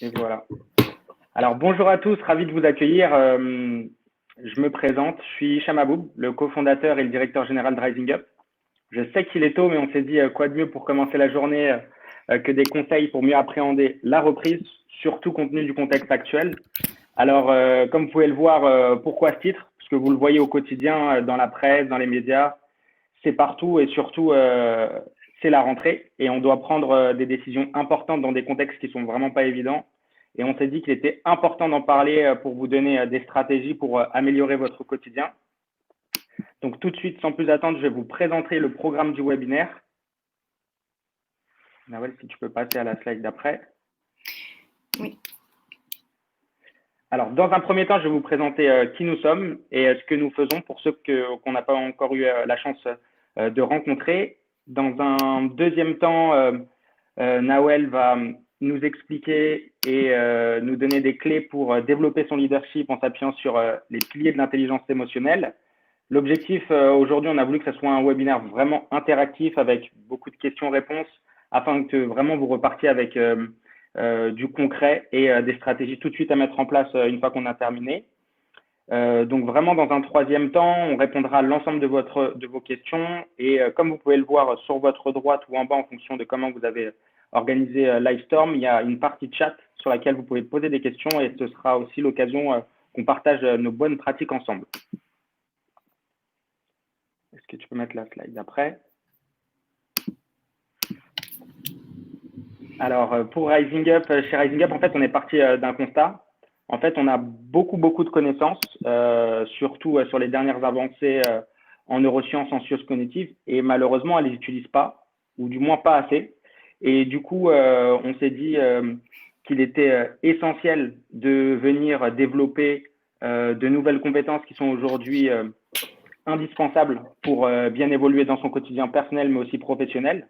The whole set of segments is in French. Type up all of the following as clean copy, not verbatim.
Et voilà. Alors, bonjour à tous, ravi de vous accueillir. Je me présente, je suis Hicham Aboub, le cofondateur et le directeur général de Rising Up. Je sais qu'il est tôt, mais on s'est dit quoi de mieux pour commencer la journée que des conseils pour mieux appréhender la reprise, surtout compte tenu du contexte actuel. Alors, comme vous pouvez le voir, pourquoi ce titre? Parce que vous le voyez au quotidien, dans la presse, dans les médias, c'est partout et surtout, c'est la rentrée et on doit prendre des décisions importantes dans des contextes qui sont vraiment pas évidents. Et on s'est dit qu'il était important d'en parler pour vous donner des stratégies pour améliorer votre quotidien. Donc tout de suite, sans plus attendre, je vais vous présenter le programme du webinaire. Nawel, si tu peux passer à la slide d'après. Oui. Alors, dans un premier temps, je vais vous présenter qui nous sommes et ce que nous faisons pour ceux qu'on n'a pas encore eu la chance de rencontrer. Dans un deuxième temps, Nawel va nous expliquer et nous donner des clés pour développer son leadership en s'appuyant sur les piliers de l'intelligence émotionnelle. L'objectif, aujourd'hui, on a voulu que ce soit un webinaire vraiment interactif avec beaucoup de questions-réponses afin que vraiment vous repartiez avec du concret et des stratégies tout de suite à mettre en place une fois qu'on a terminé. Donc vraiment, dans un troisième temps, on répondra à l'ensemble de vos questions et comme vous pouvez le voir sur votre droite ou en bas en fonction de comment vous avez organisé Livestorm, il y a une partie de chat sur laquelle vous pouvez poser des questions et ce sera aussi l'occasion qu'on partage nos bonnes pratiques ensemble. Est-ce que tu peux mettre la slide d'après? Alors, pour Rising Up, chez Rising Up, en fait, on est parti d'un constat. En fait, on a beaucoup de connaissances, surtout sur les dernières avancées en neurosciences, en sciences cognitives, et malheureusement, elles ne les utilisent pas, ou du moins pas assez. Et du coup, on s'est dit qu'il était essentiel de venir développer de nouvelles compétences qui sont aujourd'hui indispensable pour bien évoluer dans son quotidien personnel, mais aussi professionnel.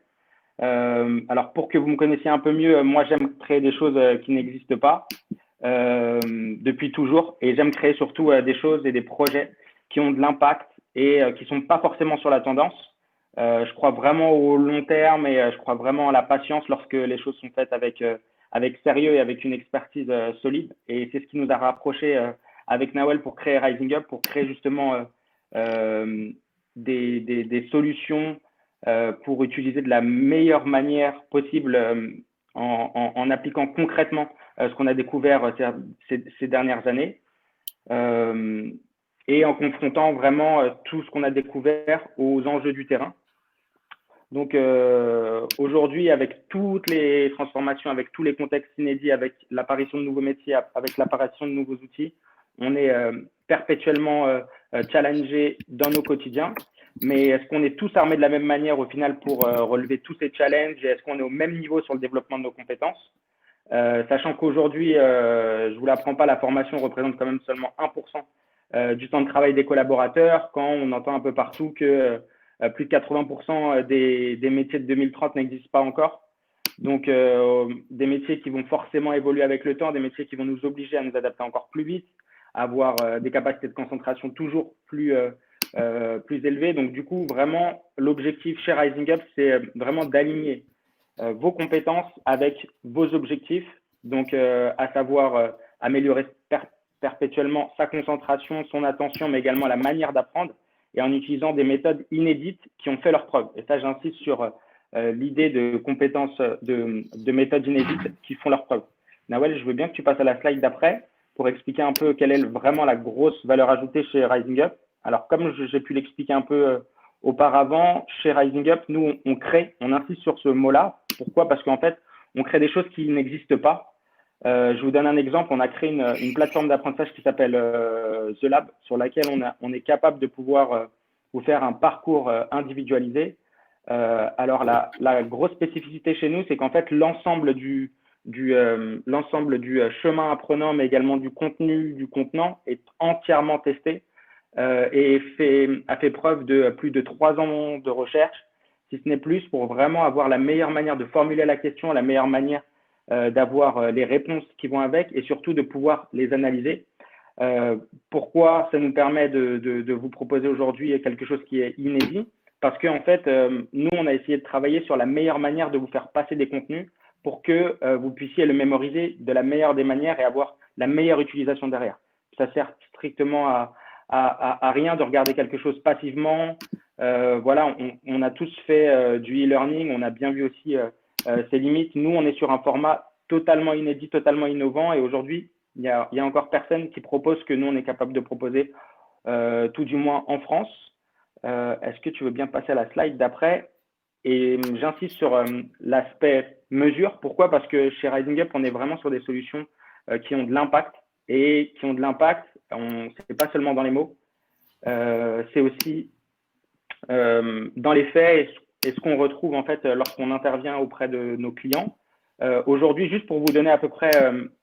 Alors, pour que vous me connaissiez un peu mieux, moi, j'aime créer des choses qui n'existent pas depuis toujours. Et j'aime créer surtout des choses et des projets qui ont de l'impact et qui ne sont pas forcément sur la tendance. Je crois vraiment au long terme et je crois vraiment à la patience lorsque les choses sont faites avec sérieux et avec une expertise solide. Et c'est ce qui nous a rapprochés avec Nawel pour créer Rising Up, pour créer justement des solutions pour utiliser de la meilleure manière possible en appliquant concrètement ce qu'on a découvert ces dernières années et en confrontant vraiment tout ce qu'on a découvert aux enjeux du terrain. Donc aujourd'hui, avec toutes les transformations, avec tous les contextes inédits, avec l'apparition de nouveaux métiers, avec l'apparition de nouveaux outils, on est perpétuellement challengé dans nos quotidiens. Mais est-ce qu'on est tous armés de la même manière au final pour relever tous ces challenges et est-ce qu'on est au même niveau sur le développement de nos compétences sachant qu'aujourd'hui, je ne vous l'apprends pas, la formation représente quand même seulement 1% du temps de travail des collaborateurs quand on entend un peu partout que plus de 80% des métiers de 2030 n'existent pas encore. Donc, des métiers qui vont forcément évoluer avec le temps, des métiers qui vont nous obliger à nous adapter encore plus vite, à avoir des capacités de concentration toujours plus élevées. Donc, du coup, vraiment, l'objectif chez Rising Up, c'est vraiment d'aligner vos compétences avec vos objectifs. Donc, à savoir améliorer perpétuellement sa concentration, son attention, mais également la manière d'apprendre et en utilisant des méthodes inédites qui ont fait leurs preuves. Et ça, j'insiste sur l'idée de compétences, de méthodes inédites qui font leurs preuves. Nawel, je veux bien que tu passes à la slide d'après pour expliquer un peu quelle est vraiment la grosse valeur ajoutée chez Rising Up. Alors, comme j'ai pu l'expliquer un peu auparavant, chez Rising Up, nous, on insiste sur ce mot-là. Pourquoi? Parce qu'en fait, on crée des choses qui n'existent pas. Je vous donne un exemple. On a créé une plateforme d'apprentissage qui s'appelle The Lab, sur laquelle on est capable de pouvoir vous faire un parcours individualisé. Alors, la grosse spécificité chez nous, c'est qu'en fait, l'ensemble du chemin apprenant, mais également du contenu, du contenant, est entièrement testé et a fait preuve de plus de 3 ans de recherche, si ce n'est plus, pour vraiment avoir la meilleure manière de formuler la question, la meilleure manière d'avoir les réponses qui vont avec et surtout de pouvoir les analyser. Pourquoi ça nous permet de vous proposer aujourd'hui quelque chose qui est inédit? Parce qu'en fait, nous, on a essayé de travailler sur la meilleure manière de vous faire passer des contenus pour que vous puissiez le mémoriser de la meilleure des manières et avoir la meilleure utilisation derrière. Ça sert strictement à rien de regarder quelque chose passivement. Voilà, on a tous fait du e-learning, on a bien vu aussi ses limites. Nous, on est sur un format totalement inédit, totalement innovant, et aujourd'hui, il y a encore personne qui propose ce que nous, on est capable de proposer, tout du moins en France. Est-ce que tu veux bien passer à la slide d'après? Et j'insiste sur l'aspect mesure. Pourquoi? Parce que chez Rising Up, on est vraiment sur des solutions qui ont de l'impact, et qui ont de l'impact, c'est pas seulement dans les mots, c'est aussi dans les faits et ce qu'on retrouve en fait lorsqu'on intervient auprès de nos clients. Aujourd'hui, juste pour vous donner à peu près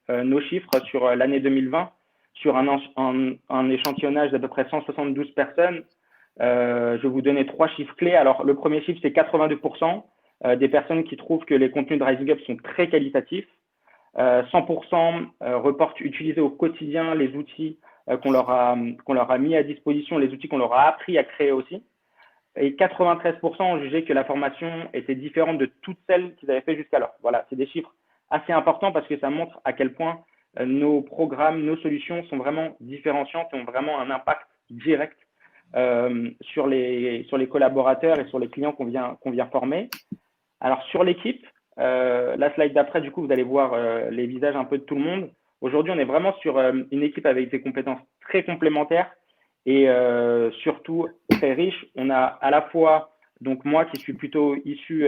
nos chiffres sur l'année 2020, sur un échantillonnage d'à peu près 172 personnes, je vais vous donner 3 chiffres clés. Alors, le premier chiffre, c'est 82% des personnes qui trouvent que les contenus de Rising Up sont très qualitatifs. 100% reportent utiliser au quotidien les outils qu'on leur a mis à disposition, les outils qu'on leur a appris à créer aussi. Et 93% ont jugé que la formation était différente de toutes celles qu'ils avaient fait jusqu'alors. Voilà, c'est des chiffres assez importants parce que ça montre à quel point nos programmes, nos solutions sont vraiment différenciantes et ont vraiment un impact direct sur les collaborateurs et sur les clients qu'on vient former. Alors, sur l'équipe, la slide d'après, du coup, vous allez voir les visages un peu de tout le monde. Aujourd'hui, on est vraiment sur une équipe avec des compétences très complémentaires et surtout très riche. On a à la fois, donc moi qui suis plutôt issu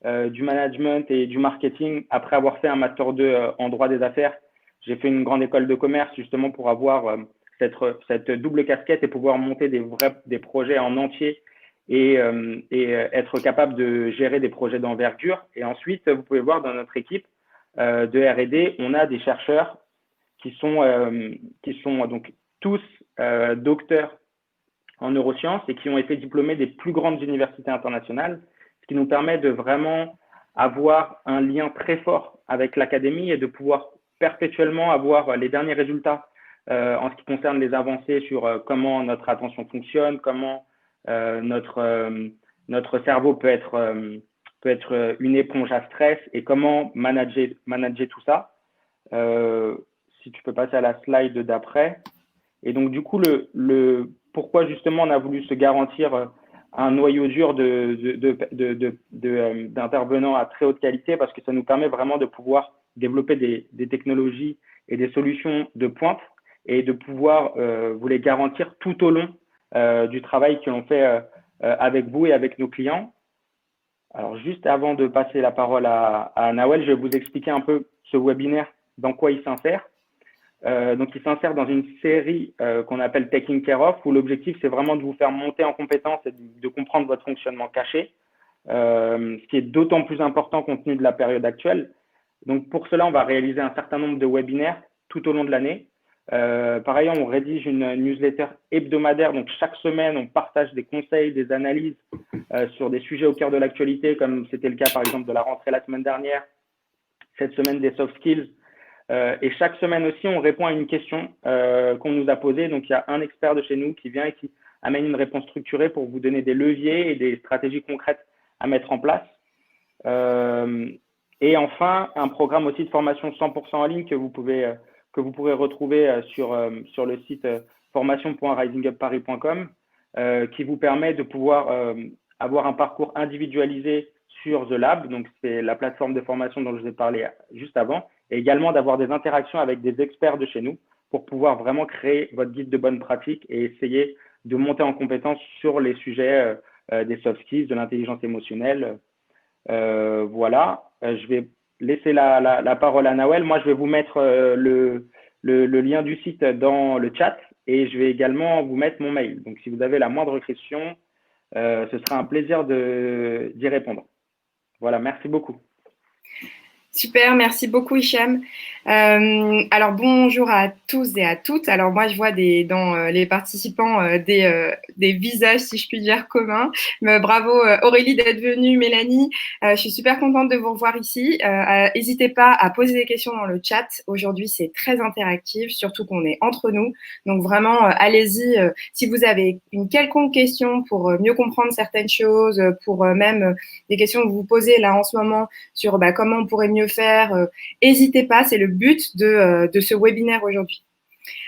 du management et du marketing, après avoir fait un master 2 en droit des affaires, j'ai fait une grande école de commerce justement pour avoir cette double casquette et pouvoir monter des projets en entier et être capable de gérer des projets d'envergure. Et ensuite, vous pouvez voir dans notre équipe de R&D, on a des chercheurs qui sont donc tous docteurs en neurosciences et qui ont été diplômés des plus grandes universités internationales, ce qui nous permet de vraiment avoir un lien très fort avec l'académie et de pouvoir perpétuellement avoir les derniers résultats en ce qui concerne les avancées sur comment notre attention fonctionne, comment notre cerveau peut être une éponge à stress et comment manager tout ça. Si tu peux passer à la slide d'après. Et donc, du coup, pourquoi justement on a voulu se garantir un noyau dur d'intervenants à très haute qualité, parce que ça nous permet vraiment de pouvoir développer des technologies et des solutions de pointe et de pouvoir vous les garantir tout au long du travail que l'on fait avec vous et avec nos clients. Alors, juste avant de passer la parole à Nawel, je vais vous expliquer un peu ce webinaire, dans quoi il s'insère. Donc, il s'insère dans une série qu'on appelle Taking Care of, où l'objectif, c'est vraiment de vous faire monter en compétence et de comprendre votre fonctionnement caché, ce qui est d'autant plus important compte tenu de la période actuelle. Donc, pour cela, on va réaliser un certain nombre de webinaires tout au long de l'année. Par ailleurs, on rédige une newsletter hebdomadaire. Donc, chaque semaine, on partage des conseils, des analyses sur des sujets au cœur de l'actualité, comme c'était le cas, par exemple, de la rentrée la semaine dernière, cette semaine des soft skills. Et chaque semaine aussi, on répond à une question qu'on nous a posée. Donc, il y a un expert de chez nous qui vient et qui amène une réponse structurée pour vous donner des leviers et des stratégies concrètes à mettre en place. Et enfin, un programme aussi de formation 100% en ligne que vous pourrez retrouver sur le site formation.risingupparis.com qui vous permet de pouvoir avoir un parcours individualisé sur The Lab. Donc, c'est la plateforme de formation dont je vous ai parlé juste avant. Et également d'avoir des interactions avec des experts de chez nous pour pouvoir vraiment créer votre guide de bonne pratique et essayer de monter en compétence sur les sujets des soft skills, de l'intelligence émotionnelle. Voilà, je vais laisser la parole à Nawel. Moi, je vais vous mettre le lien du site dans le chat et je vais également vous mettre mon mail. Donc, si vous avez la moindre question, ce sera un plaisir d'y répondre. Voilà, merci beaucoup. Super, merci beaucoup Hicham. Alors bonjour à tous et à toutes. Alors moi je vois dans les participants des visages, si je puis dire, communs. Mais bravo Aurélie d'être venue, Mélanie. Je suis super contente de vous revoir ici. N'hésitez pas à poser des questions dans le chat. Aujourd'hui c'est très interactif, surtout qu'on est entre nous. Donc vraiment allez-y. Si vous avez une quelconque question pour mieux comprendre certaines choses, pour même des questions que vous vous posez là en ce moment sur comment on pourrait mieux mieux faire, n'hésitez pas, c'est le but de ce webinaire aujourd'hui.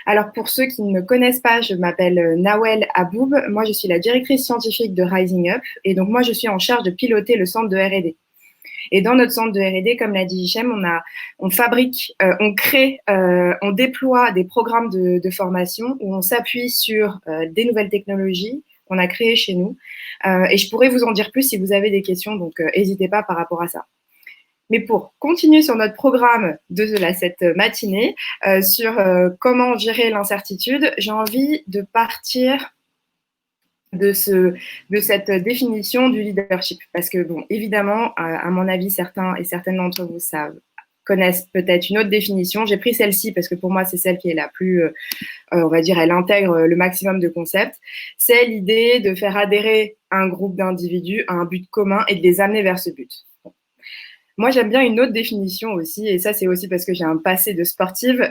Alors, pour ceux qui ne me connaissent pas, je m'appelle Nawel Aboub. Moi, je suis la directrice scientifique de Rising Up. Et donc, moi, je suis en charge de piloter le centre de R&D. Et dans notre centre de R&D, comme l'a dit Hichem, on fabrique, on crée, on déploie des programmes de formation où on s'appuie sur des nouvelles technologies qu'on a créées chez nous. Et je pourrais vous en dire plus si vous avez des questions, donc n'hésitez pas par rapport à ça. Mais pour continuer sur notre programme de cette matinée, sur comment gérer l'incertitude, j'ai envie de partir de cette définition du leadership. Parce que, bon, évidemment, à mon avis, certains et certaines d'entre vous connaissent peut-être une autre définition. J'ai pris celle-ci parce que pour moi, c'est celle qui est la plus, on va dire, elle intègre le maximum de concepts. C'est l'idée de faire adhérer un groupe d'individus à un but commun et de les amener vers ce but. Moi, j'aime bien une autre définition aussi, et ça, c'est aussi parce que j'ai un passé de sportive.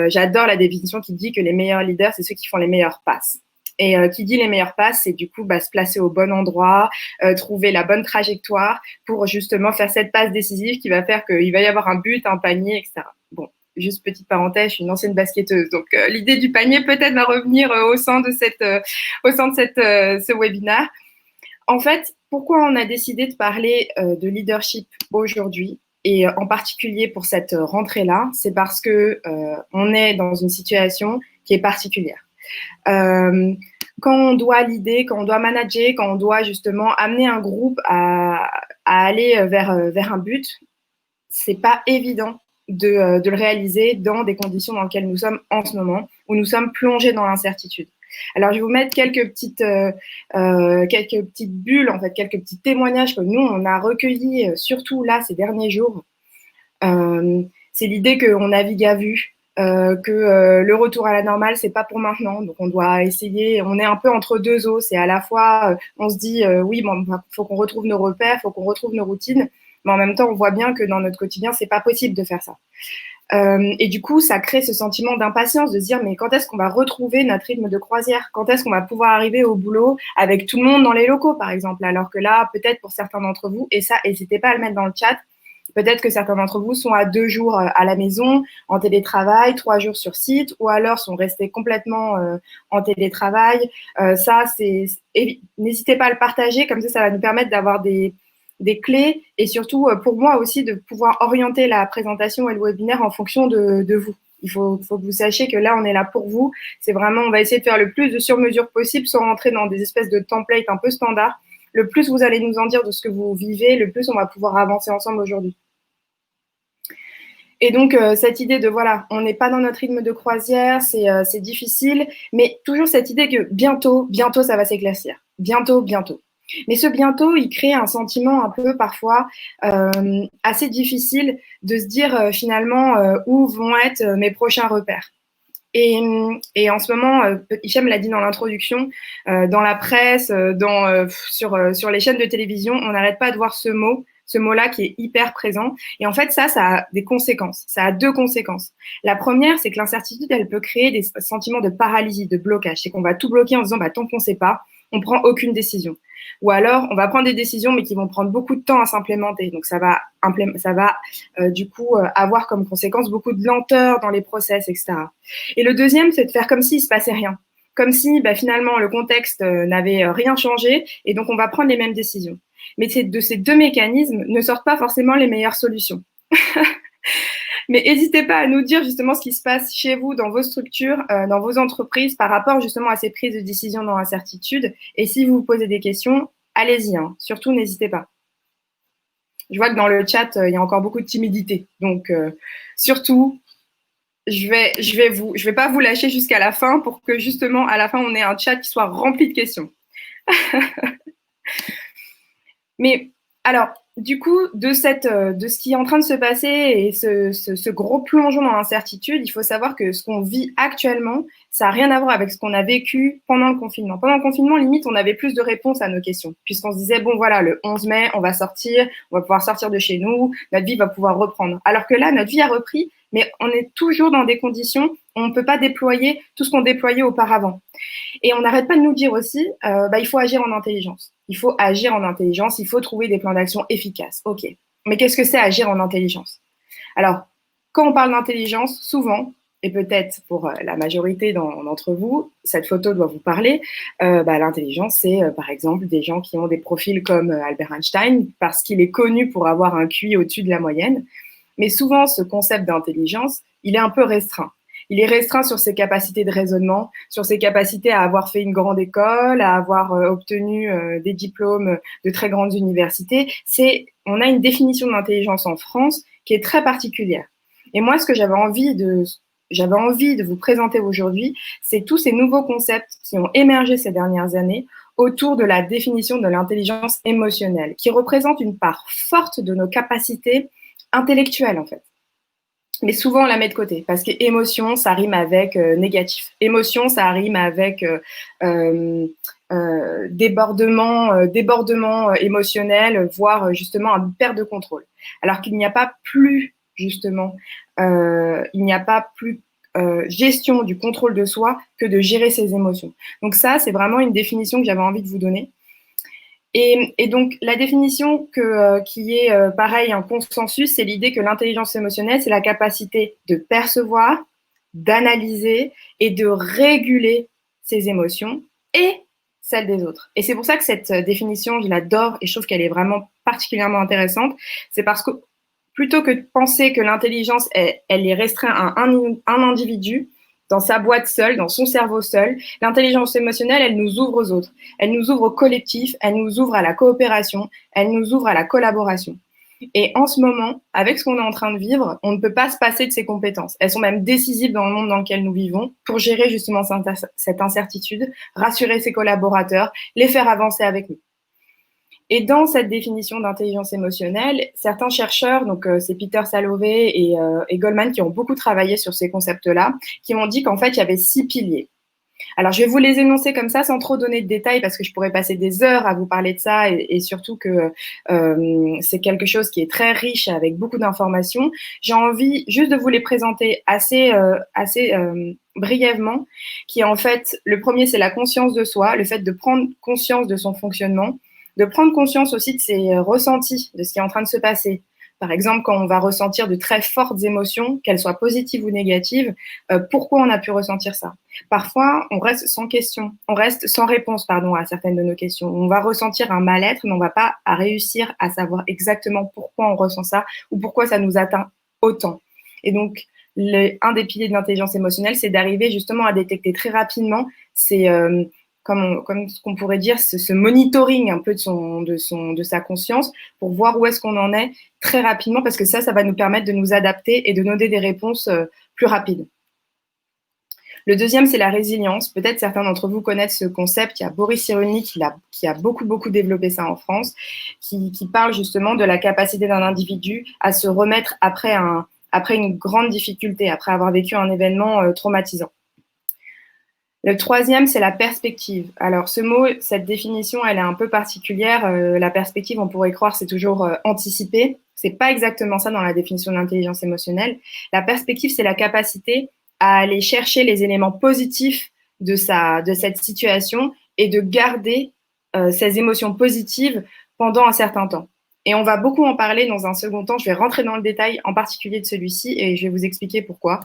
J'adore la définition qui dit que les meilleurs leaders, c'est ceux qui font les meilleures passes. Et qui dit les meilleures passes, c'est du coup se placer au bon endroit, trouver la bonne trajectoire pour justement faire cette passe décisive qui va faire qu'il va y avoir un but, un panier, etc. Bon, juste petite parenthèse, je suis une ancienne basketteuse, donc l'idée du panier peut-être va revenir au sein de ce webinaire. En fait, pourquoi on a décidé de parler de leadership aujourd'hui et en particulier pour cette rentrée-là, c'est parce que on est dans une situation qui est particulière. Quand on doit leader, quand on doit manager, quand on doit justement amener un groupe à aller vers un but, c'est pas évident de le réaliser dans des conditions dans lesquelles nous sommes en ce moment, où nous sommes plongés dans l'incertitude. Alors, je vais vous mettre quelques petites bulles, en fait, quelques petits témoignages que nous, on a recueillis, surtout là, ces derniers jours. C'est l'idée qu'on navigue à vue, que le retour à la normale, c'est pas pour maintenant. Donc, on doit essayer, on est un peu entre deux eaux. C'est à la fois, on se dit, oui, bon, faut qu'on retrouve nos repères, faut qu'on retrouve nos routines. Mais en même temps, on voit bien que dans notre quotidien, c'est pas possible de faire ça. Et du coup, ça crée ce sentiment d'impatience de se dire mais quand est-ce qu'on va retrouver notre rythme de croisière? Quand est-ce qu'on va pouvoir arriver au boulot avec tout le monde dans les locaux, par exemple? Alors que là, peut-être pour certains d'entre vous, et ça, n'hésitez pas à le mettre dans le chat, peut-être que certains d'entre vous sont à 2 jours à la maison, en télétravail, 3 jours sur site, ou alors sont restés complètement en télétravail. N'hésitez pas à le partager, comme ça va nous permettre d'avoir des clés et surtout pour moi aussi de pouvoir orienter la présentation et le webinaire en fonction de vous. Il faut que vous sachiez que là, on est là pour vous. C'est vraiment, on va essayer de faire le plus de sur-mesure possible sans rentrer dans des espèces de templates un peu standards. Le plus vous allez nous en dire de ce que vous vivez, le plus on va pouvoir avancer ensemble aujourd'hui. Et donc, cette idée de, voilà, on n'est pas dans notre rythme de croisière, c'est difficile, mais toujours cette idée que bientôt, ça va s'éclaircir. Bientôt. Mais ce bientôt, il crée un sentiment un peu parfois assez difficile de se dire finalement où vont être mes prochains repères. Et en ce moment, Hichem l'a dit dans l'introduction, dans la presse, sur les chaînes de télévision, on n'arrête pas de voir ce mot-là qui est hyper présent. Et en fait, ça a des conséquences. Ça a 2 conséquences. La première, c'est que l'incertitude, elle peut créer des sentiments de paralysie, de blocage. C'est qu'on va tout bloquer en disant, tant qu'on ne sait pas, on prend aucune décision. Ou alors, on va prendre des décisions, mais qui vont prendre beaucoup de temps à s'implémenter. Donc, ça va du coup avoir comme conséquence beaucoup de lenteur dans les process, etc. Et le deuxième, c'est de faire comme s'il se passait rien. Comme si, finalement, le contexte n'avait rien changé, et donc on va prendre les mêmes décisions. Mais de ces 2 mécanismes ne sortent pas forcément les meilleures solutions. Mais n'hésitez pas à nous dire justement ce qui se passe chez vous, dans vos structures, dans vos entreprises, par rapport justement à ces prises de décision dans l'incertitude. Et si vous vous posez des questions, allez-y, surtout n'hésitez pas. Je vois que dans le chat, il y a encore beaucoup de timidité. Donc, surtout, je vais pas vous lâcher jusqu'à la fin pour que justement, à la fin, on ait un chat qui soit rempli de questions. Mais alors, du coup, de ce qui est en train de se passer et ce gros plongeon dans l'incertitude, il faut savoir que ce qu'on vit actuellement, ça n'a rien à voir avec ce qu'on a vécu pendant le confinement. Pendant le confinement, limite, on avait plus de réponses à nos questions, puisqu'on se disait, bon voilà, le 11 mai, on va pouvoir sortir de chez nous, notre vie va pouvoir reprendre. Alors que là, notre vie a repris, mais on est toujours dans des conditions où on ne peut pas déployer tout ce qu'on déployait auparavant. Et on n'arrête pas de nous dire aussi, il faut agir en intelligence. Il faut agir en intelligence, il faut trouver des plans d'action efficaces. OK. Mais qu'est-ce que c'est agir en intelligence? Alors, quand on parle d'intelligence, souvent, et peut-être pour la majorité d'entre vous, cette photo doit vous parler. L'intelligence, c'est par exemple des gens qui ont des profils comme Albert Einstein, parce qu'il est connu pour avoir un QI au-dessus de la moyenne. Mais souvent, ce concept d'intelligence, il est un peu restreint. Il est restreint sur ses capacités de raisonnement, sur ses capacités à avoir fait une grande école, à avoir obtenu des diplômes de très grandes universités. On a une définition de l'intelligence en France qui est très particulière. Et moi, ce que j'avais envie de vous présenter aujourd'hui, c'est tous ces nouveaux concepts qui ont émergé ces dernières années autour de la définition de l'intelligence émotionnelle, qui représente une part forte de nos capacités intellectuelles, en fait. Mais souvent, on la met de côté parce que émotion, ça rime avec négatif. Émotion, ça rime avec débordement émotionnel, voire justement une perte de contrôle. Alors qu'il n'y a pas plus, justement, gestion du contrôle de soi que de gérer ses émotions. Donc ça, c'est vraiment une définition que j'avais envie de vous donner. Et donc, la définition qui est pareil, un consensus, c'est l'idée que l'intelligence émotionnelle, c'est la capacité de percevoir, d'analyser et de réguler ses émotions et celles des autres. Et c'est pour ça que cette définition, je l'adore et je trouve qu'elle est vraiment particulièrement intéressante. C'est parce que plutôt que de penser que l'intelligence, elle est restreinte à un individu, dans sa boîte seule, dans son cerveau seul, l'intelligence émotionnelle, elle nous ouvre aux autres. Elle nous ouvre au collectif, elle nous ouvre à la coopération, elle nous ouvre à la collaboration. Et en ce moment, avec ce qu'on est en train de vivre, on ne peut pas se passer de ces compétences. Elles sont même décisives dans le monde dans lequel nous vivons pour gérer justement cette incertitude, rassurer ses collaborateurs, les faire avancer avec nous. Et dans cette définition d'intelligence émotionnelle, certains chercheurs, donc c'est Peter Salovey et Goleman, qui ont beaucoup travaillé sur ces concepts-là, qui m'ont dit qu'en fait, il y avait 6 piliers. Alors, je vais vous les énoncer comme ça, sans trop donner de détails, parce que je pourrais passer des heures à vous parler de ça, et surtout que c'est quelque chose qui est très riche, avec beaucoup d'informations. J'ai envie juste de vous les présenter assez brièvement, qui est en fait, le premier, c'est la conscience de soi, le fait de prendre conscience de son fonctionnement, de prendre conscience aussi de ses ressentis, de ce qui est en train de se passer. Par exemple, quand on va ressentir de très fortes émotions, qu'elles soient positives ou négatives, pourquoi on a pu ressentir ça? Parfois, on reste sans question, on reste sans réponse, à certaines de nos questions. On va ressentir un mal-être, mais on ne va pas réussir à savoir exactement pourquoi on ressent ça ou pourquoi ça nous atteint autant. Et donc, un des piliers de l'intelligence émotionnelle, c'est d'arriver justement à détecter très rapidement ces comme ce qu'on pourrait dire, ce monitoring un peu de sa conscience pour voir où est-ce qu'on en est très rapidement, parce que ça va nous permettre de nous adapter et de donner des réponses plus rapides. Le deuxième, c'est la résilience. Peut-être certains d'entre vous connaissent ce concept. Il y a Boris Cyrulnik qui a beaucoup développé ça en France, qui parle justement de la capacité d'un individu à se remettre après une grande difficulté, après avoir vécu un événement traumatisant. Le troisième, c'est la perspective. Alors, ce mot, cette définition, elle est un peu particulière. La perspective, on pourrait croire, c'est toujours anticiper. C'est pas exactement ça dans la définition de l'intelligence émotionnelle. La perspective, c'est la capacité à aller chercher les éléments positifs de cette situation et de garder ces émotions positives pendant un certain temps. Et on va beaucoup en parler dans un second temps. Je vais rentrer dans le détail, en particulier de celui-ci, et je vais vous expliquer pourquoi.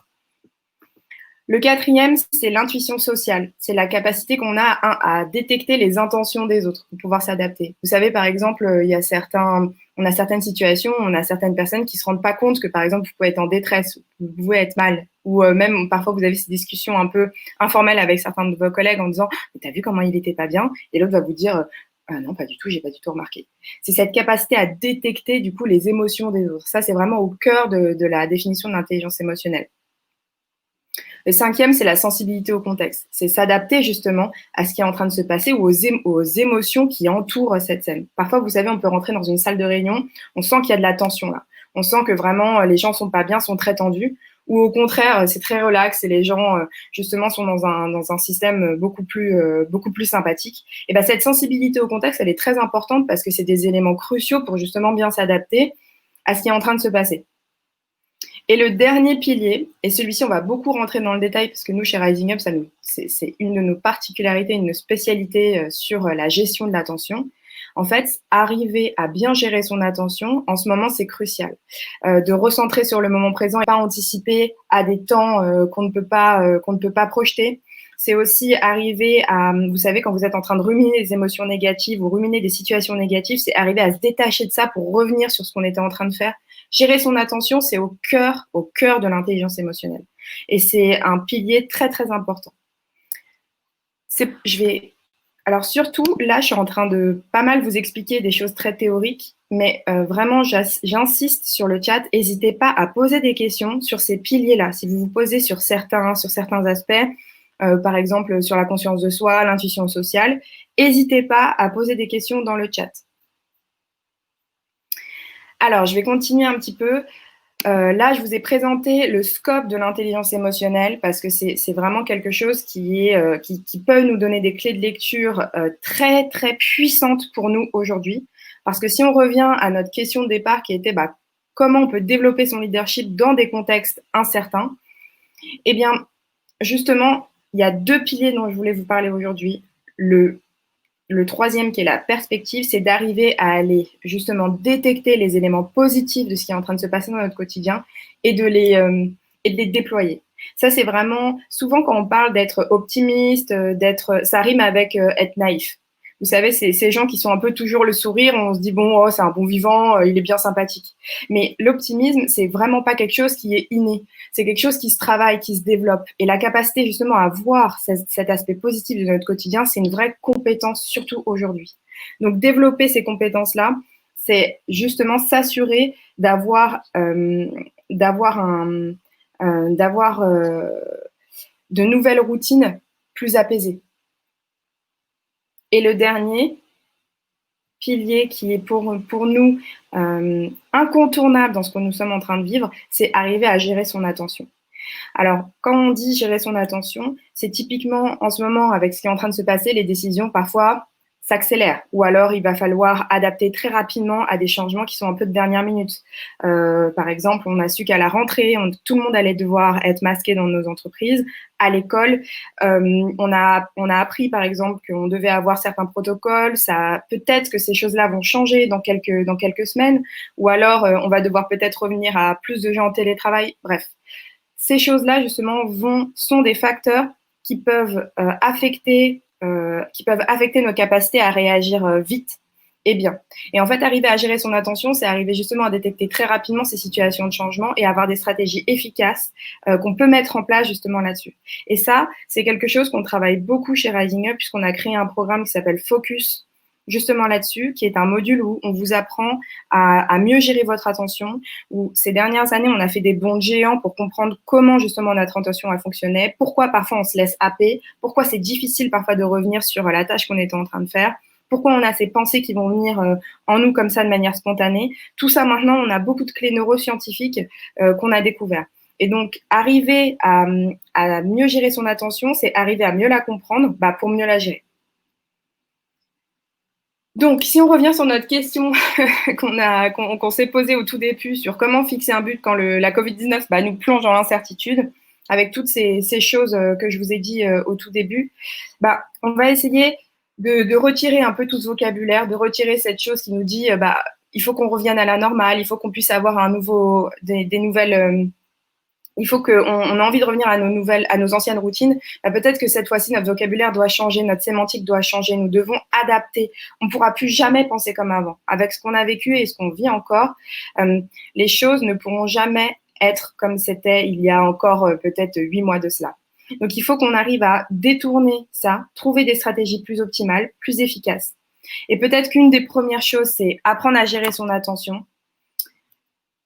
Le quatrième, c'est l'intuition sociale. C'est la capacité qu'on a à détecter les intentions des autres pour pouvoir s'adapter. Vous savez, par exemple, on a certaines situations, on a certaines personnes qui se rendent pas compte que, par exemple, vous pouvez être en détresse, vous pouvez être mal, ou même parfois vous avez ces discussions un peu informelles avec certains de vos collègues en disant « t'as vu comment il était pas bien ?» et l'autre va vous dire « non, pas du tout, j'ai pas du tout remarqué ». C'est cette capacité à détecter du coup les émotions des autres. Ça, c'est vraiment au cœur de la définition de l'intelligence émotionnelle. Le cinquième, c'est la sensibilité au contexte. C'est s'adapter justement à ce qui est en train de se passer ou aux émotions qui entourent cette scène. Parfois, vous savez, on peut rentrer dans une salle de réunion, on sent qu'il y a de la tension là. On sent que vraiment les gens sont pas bien, sont très tendus. Ou au contraire, c'est très relax et les gens justement sont dans un système beaucoup plus sympathique. Et ben cette sensibilité au contexte, elle est très importante parce que c'est des éléments cruciaux pour justement bien s'adapter à ce qui est en train de se passer. Et le dernier pilier, et celui-ci, on va beaucoup rentrer dans le détail parce que nous, chez Rising Up, c'est une de nos particularités, une spécialité sur la gestion de l'attention. En fait, arriver à bien gérer son attention, en ce moment, c'est crucial. De recentrer sur le moment présent et pas anticiper à des temps qu'on ne peut pas projeter. C'est aussi arriver à, vous savez, quand vous êtes en train de ruminer des émotions négatives ou ruminer des situations négatives, c'est arriver à se détacher de ça pour revenir sur ce qu'on était en train de faire. Gérer son attention, c'est au cœur de l'intelligence émotionnelle. Et c'est un pilier très, très important. Alors surtout, là, je suis en train de pas mal vous expliquer des choses très théoriques, mais vraiment, j'insiste sur le chat. N'hésitez pas à poser des questions sur ces piliers-là. Si vous vous posez sur certains aspects, par exemple sur la conscience de soi, l'intuition sociale, n'hésitez pas à poser des questions dans le chat. Alors, je vais continuer un petit peu. Là, je vous ai présenté le scope de l'intelligence émotionnelle parce que c'est vraiment quelque chose qui peut nous donner des clés de lecture très, très puissantes pour nous aujourd'hui. Parce que si on revient à notre question de départ qui était comment on peut développer son leadership dans des contextes incertains, eh bien, justement, il y a 2 piliers dont je voulais vous parler aujourd'hui. Le troisième, qui est la perspective, c'est d'arriver à aller justement détecter les éléments positifs de ce qui est en train de se passer dans notre quotidien et de les déployer. Ça, c'est vraiment, souvent quand on parle d'être optimiste, ça rime avec être naïf. Vous savez, c'est ces gens qui sont un peu toujours le sourire, on se dit, bon, oh, c'est un bon vivant, il est bien sympathique. Mais l'optimisme, c'est vraiment pas quelque chose qui est inné. C'est quelque chose qui se travaille, qui se développe. Et la capacité justement à voir cet aspect positif de notre quotidien, c'est une vraie compétence, surtout aujourd'hui. Donc, développer ces compétences-là, c'est justement s'assurer d'avoir de nouvelles routines plus apaisées. Et le dernier pilier qui est pour nous incontournable dans ce que nous sommes en train de vivre, c'est arriver à gérer son attention. Alors, quand on dit gérer son attention, c'est typiquement en ce moment, avec ce qui est en train de se passer, les décisions parfois s'accélèrent. Ou alors, il va falloir adapter très rapidement à des changements qui sont un peu de dernière minute. Par exemple, on a su qu'à la rentrée, tout le monde allait devoir être masqué dans nos entreprises. À l'école, on a appris, par exemple, qu'on devait avoir certains protocoles. Peut-être que ces choses-là vont changer dans quelques semaines. Ou alors, on va devoir peut-être revenir à plus de gens en télétravail. Bref. Ces choses-là, justement, sont des facteurs qui peuvent affecter nos capacités à réagir vite et bien. Et en fait, arriver à gérer son attention, c'est arriver justement à détecter très rapidement ces situations de changement et avoir des stratégies efficaces qu'on peut mettre en place justement là-dessus. Et ça, c'est quelque chose qu'on travaille beaucoup chez Rising Up puisqu'on a créé un programme qui s'appelle Focus, justement là-dessus, qui est un module où on vous apprend à mieux gérer votre attention, où ces dernières années, on a fait des bonds géants pour comprendre comment justement notre attention a fonctionné, pourquoi parfois on se laisse happer, pourquoi c'est difficile parfois de revenir sur la tâche qu'on était en train de faire, pourquoi on a ces pensées qui vont venir en nous comme ça de manière spontanée. Tout ça, maintenant, on a beaucoup de clés neuroscientifiques qu'on a découvertes. Et donc, arriver à mieux gérer son attention, c'est arriver à mieux la comprendre pour mieux la gérer. Donc, si on revient sur notre question qu'on s'est posée au tout début sur comment fixer un but quand la Covid-19 nous plonge dans l'incertitude, avec toutes ces choses que je vous ai dit au tout début, on va essayer de retirer un peu tout ce vocabulaire, de retirer cette chose qui nous dit il faut qu'on revienne à la normale, il faut qu'on puisse avoir des nouvelles... il faut qu'on a envie de revenir à nos anciennes routines. Peut-être que cette fois-ci, notre vocabulaire doit changer, notre sémantique doit changer. Nous devons adapter. On ne pourra plus jamais penser comme avant. Avec ce qu'on a vécu et ce qu'on vit encore, les choses ne pourront jamais être comme c'était il y a encore peut-être 8 mois de cela. Donc, il faut qu'on arrive à détourner ça, trouver des stratégies plus optimales, plus efficaces. Et peut-être qu'une des premières choses, c'est apprendre à gérer son attention,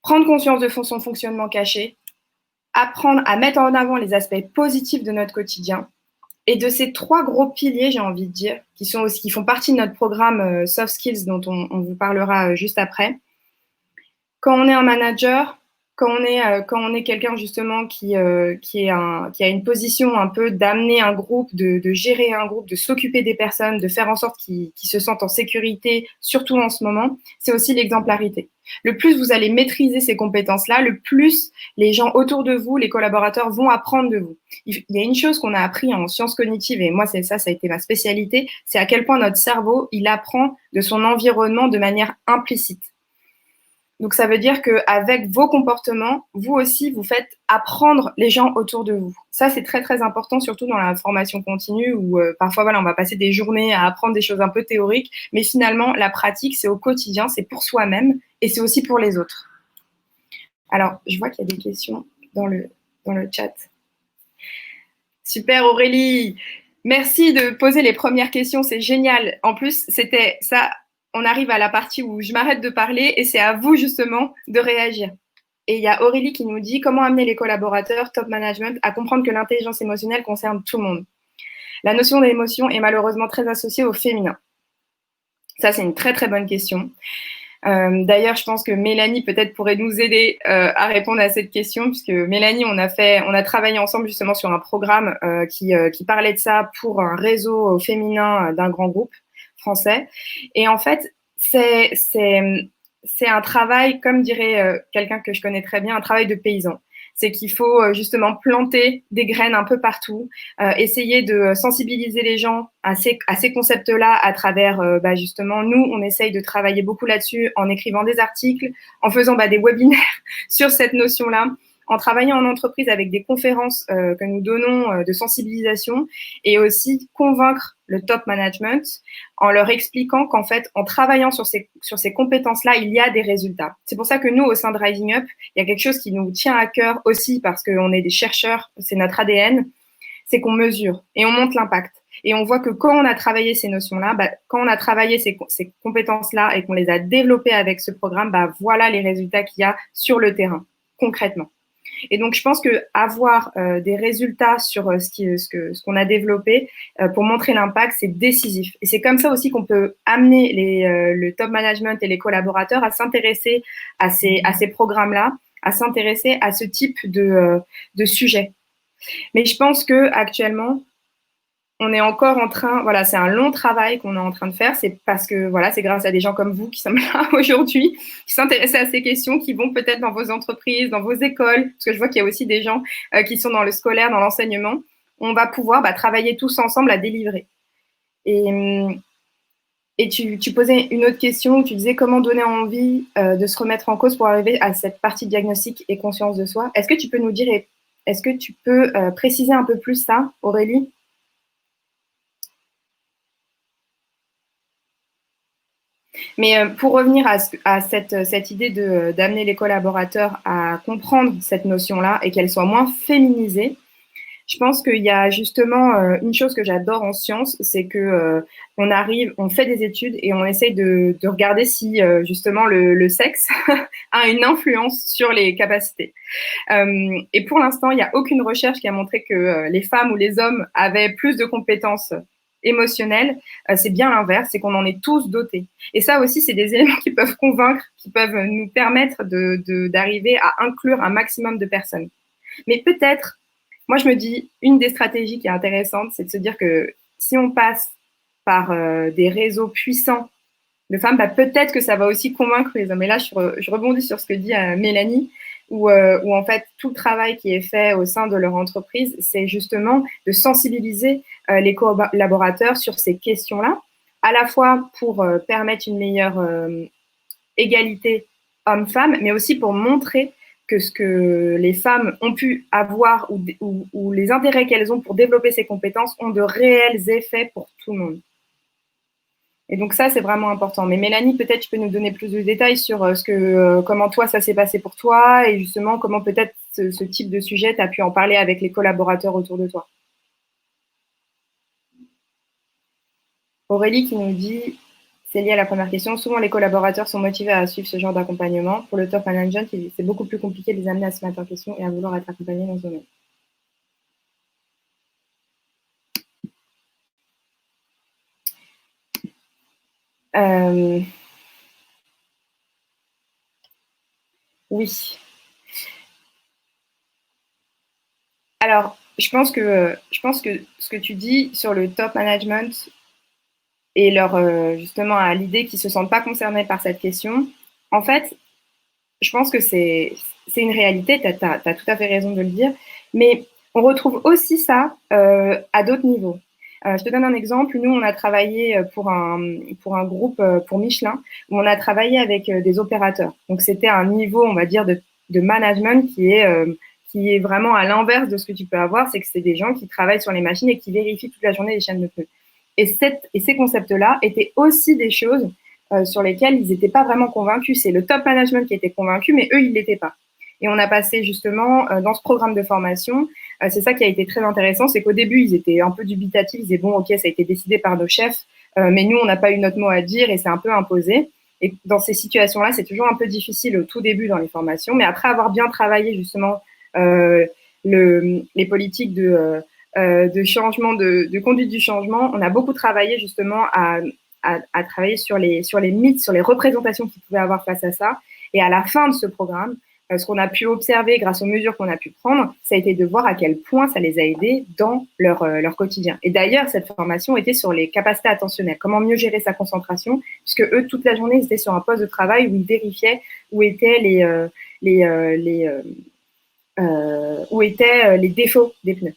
prendre conscience de son fonctionnement caché, apprendre à mettre en avant les aspects positifs de notre quotidien. Et de ces 3 gros piliers, j'ai envie de dire, qui font partie de notre programme Soft Skills dont on vous parlera juste après. Quand on est un manager, quand on est quelqu'un justement qui a une position un peu d'amener un groupe, de gérer un groupe, de s'occuper des personnes, de faire en sorte qu'ils se sentent en sécurité, surtout en ce moment, c'est aussi l'exemplarité. Le plus vous allez maîtriser ces compétences-là, le plus les gens autour de vous, les collaborateurs, vont apprendre de vous. Il y a une chose qu'on a appris en sciences cognitives, et moi, ça a été ma spécialité, c'est à quel point notre cerveau, il apprend de son environnement de manière implicite. Donc, ça veut dire qu'avec vos comportements, vous aussi, vous faites apprendre les gens autour de vous. Ça, c'est très, très important, surtout dans la formation continue où parfois, voilà, on va passer des journées à apprendre des choses un peu théoriques, mais finalement, la pratique, c'est au quotidien, c'est pour soi-même et c'est aussi pour les autres. Alors, je vois qu'il y a des questions dans le chat. Super, Aurélie. Merci de poser les premières questions, c'est génial. En plus, c'était ça. On arrive à la partie où je m'arrête de parler et c'est à vous justement de réagir. Et il y a Aurélie qui nous dit comment amener les collaborateurs, top management, à comprendre que l'intelligence émotionnelle concerne tout le monde. La notion d'émotion est malheureusement très associée au féminin. Ça, c'est une très très bonne question. D'ailleurs, je pense que Mélanie peut-être pourrait nous aider à répondre à cette question, puisque Mélanie, on a travaillé ensemble justement sur un programme qui parlait de ça pour un réseau féminin d'un grand groupe français. Et en fait, c'est un travail, comme dirait quelqu'un que je connais très bien, un travail de paysan. C'est qu'il faut justement planter des graines un peu partout, essayer de sensibiliser les gens à ces concepts-là à travers, justement, nous, on essaye de travailler beaucoup là-dessus en écrivant des articles, en faisant des webinaires sur cette notion-là, en travaillant en entreprise avec des conférences que nous donnons de sensibilisation et aussi convaincre le top management en leur expliquant qu'en fait, en travaillant sur ces compétences-là, il y a des résultats. C'est pour ça que nous, au sein de Rising Up, il y a quelque chose qui nous tient à cœur aussi parce qu'on est des chercheurs, c'est notre ADN, c'est qu'on mesure et on montre l'impact. Et on voit que quand on a travaillé ces notions-là, quand on a travaillé ces compétences-là et qu'on les a développées avec ce programme, voilà les résultats qu'il y a sur le terrain, concrètement. Et donc, je pense qu'avoir des résultats sur ce qu'on a développé pour montrer l'impact, c'est décisif. Et c'est comme ça aussi qu'on peut amener le top management et les collaborateurs à s'intéresser à ces programmes-là, à s'intéresser à ce type de sujet. Mais je pense qu'actuellement, on est encore en train, voilà, c'est un long travail qu'on est en train de faire. C'est parce que, voilà, c'est grâce à des gens comme vous qui sont là aujourd'hui, qui s'intéressent à ces questions, qui vont peut-être dans vos entreprises, dans vos écoles, parce que je vois qu'il y a aussi des gens qui sont dans le scolaire, dans l'enseignement. On va pouvoir travailler tous ensemble à délivrer. Et tu posais une autre question, tu disais comment donner envie de se remettre en cause pour arriver à cette partie diagnostic et conscience de soi. Est-ce que tu peux nous dire, est-ce que tu peux préciser un peu plus ça, Aurélie ? Mais pour revenir à cette idée d'amener les collaborateurs à comprendre cette notion-là et qu'elle soit moins féminisée, je pense qu'il y a justement une chose que j'adore en sciences, c'est que on fait des études et on essaye de regarder si justement le sexe a une influence sur les capacités. Et pour l'instant, il n'y a aucune recherche qui a montré que les femmes ou les hommes avaient plus de compétences émotionnelles. C'est bien l'inverse, c'est qu'on en est tous dotés. Et ça aussi, c'est des éléments qui peuvent convaincre, qui peuvent nous permettre d'arriver à inclure un maximum de personnes. Mais peut-être, moi je me dis, une des stratégies qui est intéressante, c'est de se dire que si on passe par des réseaux puissants de femmes, peut-être que ça va aussi convaincre les hommes. Et là, je rebondis sur ce que dit Mélanie, où en fait, tout le travail qui est fait au sein de leur entreprise, c'est justement de sensibiliser les collaborateurs sur ces questions-là, à la fois pour permettre une meilleure égalité homme-femme, mais aussi pour montrer que ce que les femmes ont pu avoir ou les intérêts qu'elles ont pour développer ces compétences ont de réels effets pour tout le monde. Et donc ça, c'est vraiment important. Mais Mélanie, peut-être tu peux nous donner plus de détails sur comment toi, ça s'est passé pour toi et justement comment peut-être ce type de sujet, tu as pu en parler avec les collaborateurs autour de toi. Aurélie qui nous dit, c'est lié à la première question, souvent les collaborateurs sont motivés à suivre ce genre d'accompagnement. Pour le top management, c'est beaucoup plus compliqué de les amener à se mettre en question et à vouloir être accompagnés dans ce domaine. Oui. Alors, je pense que ce que tu dis sur le top management et justement à l'idée qu'ils se sentent pas concernés par cette question, en fait, je pense que c'est une réalité, tu as tout à fait raison de le dire, mais on retrouve aussi ça à d'autres niveaux. Je te donne un exemple. Nous, on a travaillé pour un groupe, pour Michelin, où on a travaillé avec des opérateurs. Donc, c'était un niveau, on va dire, de management qui est vraiment à l'inverse de ce que tu peux avoir. C'est que c'est des gens qui travaillent sur les machines et qui vérifient toute la journée les chaînes de pneus. Et ces concepts-là étaient aussi des choses sur lesquels ils n'étaient pas vraiment convaincus. C'est le top management qui était convaincu, mais eux, ils ne l'étaient pas. Et on a passé justement dans ce programme de formation, c'est ça qui a été très intéressant, c'est qu'au début, ils étaient un peu dubitatifs, ils disaient, bon, ok, ça a été décidé par nos chefs, mais nous, on n'a pas eu notre mot à dire et c'est un peu imposé. Et dans ces situations-là, c'est toujours un peu difficile au tout début dans les formations, mais après avoir bien travaillé justement les politiques de changement, de conduite du changement, on a beaucoup travaillé justement à travailler sur les mythes, sur les représentations qu'ils pouvaient avoir face à ça. Et à la fin de ce programme, ce qu'on a pu observer grâce aux mesures qu'on a pu prendre, ça a été de voir à quel point ça les a aidés dans leur quotidien. Et d'ailleurs, cette formation était sur les capacités attentionnelles, comment mieux gérer sa concentration, puisque eux, toute la journée, ils étaient sur un poste de travail où ils vérifiaient où étaient les défauts des pneus.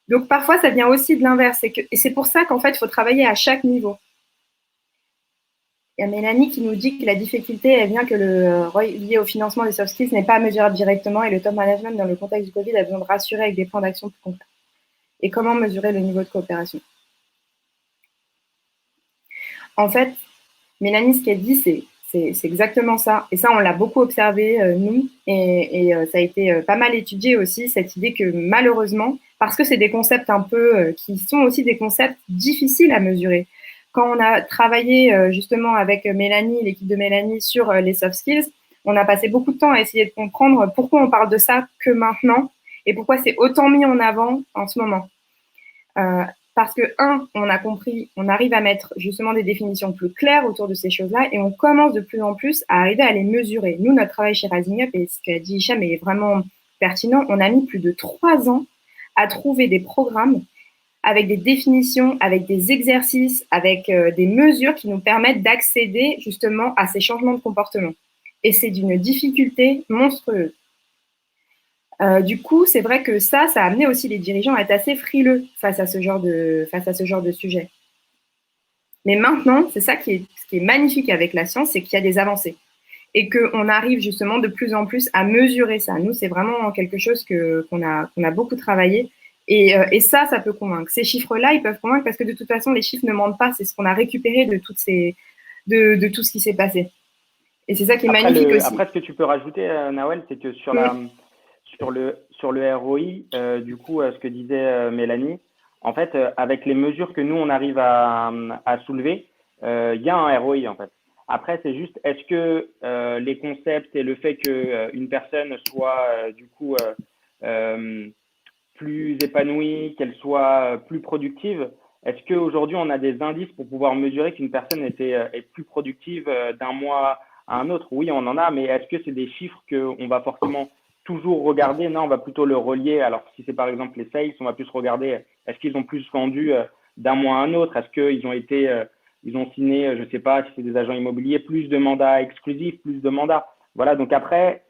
Donc parfois, ça vient aussi de l'inverse. Et c'est pour ça qu'en fait, il faut travailler à chaque niveau. Il y a Mélanie qui nous dit que la difficulté, elle vient que le lié au financement des soft skills n'est pas mesurable directement et le top management, dans le contexte du Covid, a besoin de rassurer avec des plans d'action plus concrets. Et comment mesurer le niveau de coopération? En fait, Mélanie, ce qu'elle dit, c'est exactement ça. Et ça, on l'a beaucoup observé, nous, et ça a été pas mal étudié aussi, cette idée que malheureusement, parce que c'est des concepts un peu qui sont aussi des concepts difficiles à mesurer. Quand on a travaillé justement avec Mélanie, l'équipe de Mélanie, sur les soft skills, on a passé beaucoup de temps à essayer de comprendre pourquoi on parle de ça que maintenant et pourquoi c'est autant mis en avant en ce moment. Parce que, on a compris, on arrive à mettre justement des définitions plus claires autour de ces choses-là et on commence de plus en plus à arriver à les mesurer. Nous, notre travail chez Rising Up, et ce qu'a dit Hicham est vraiment pertinent, on a mis plus de 3 ans à trouver des programmes avec des définitions, avec des exercices, avec des mesures qui nous permettent d'accéder justement à ces changements de comportement. Et c'est d'une difficulté monstrueuse. Du coup, c'est vrai que ça a amené aussi les dirigeants à être assez frileux face à ce genre de sujet. Mais maintenant, c'est ça ce qui est magnifique avec la science, c'est qu'il y a des avancées et qu'on arrive justement de plus en plus à mesurer ça. Nous, c'est vraiment quelque chose qu'on a beaucoup travaillé. Et ça peut convaincre. Ces chiffres-là, ils peuvent convaincre parce que de toute façon, les chiffres ne mentent pas. C'est ce qu'on a récupéré de tout ce qui s'est passé. Et c'est ça qui est magnifique aussi. Après, ce que tu peux rajouter, Nawel, c'est que sur le ROI, du coup, ce que disait Mélanie, en fait, avec les mesures que nous, on arrive à soulever, il y a un ROI, en fait. Après, c'est juste, est-ce que les concepts et le fait qu'une personne soit, du coup, plus épanouie, qu'elle soit plus productive, est-ce qu'aujourd'hui, on a des indices pour pouvoir mesurer qu'une personne est plus productive d'un mois à un autre? Oui, on en a, mais est-ce que c'est des chiffres qu'on va forcément toujours regarder? Non, on va plutôt le relier. Alors, si c'est par exemple les sales, on va plus regarder, est-ce qu'ils ont plus vendu d'un mois à un autre? Est-ce qu'ils ont ils ont signé, je ne sais pas si c'est des agents immobiliers, plus de mandats exclusifs, plus de mandats. Voilà, donc après,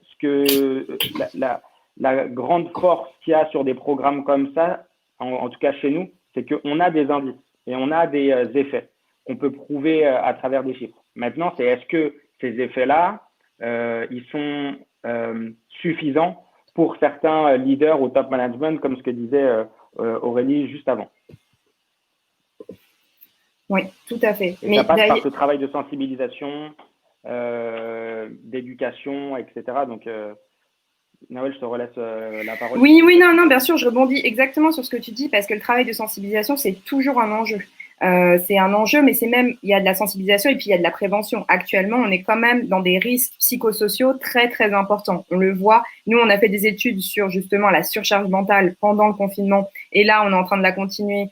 la grande force qu'il y a sur des programmes comme ça, en tout cas chez nous, c'est qu'on a des indices et on a des effets qu'on peut prouver à travers des chiffres. Maintenant, c'est est-ce que ces effets-là, ils sont suffisants pour certains leaders au top management, comme ce que disait Aurélie juste avant. Oui, tout à fait. Et ça passe par ce travail de sensibilisation, d'éducation, etc. Donc, Nawel, je te relaisse la parole. Oui, non, bien sûr, je rebondis exactement sur ce que tu dis parce que le travail de sensibilisation, c'est toujours un enjeu. C'est un enjeu, mais il y a de la sensibilisation et puis il y a de la prévention. Actuellement, on est quand même dans des risques psychosociaux très, très importants. On le voit. Nous, on a fait des études sur justement la surcharge mentale pendant le confinement et là, on est en train de la continuer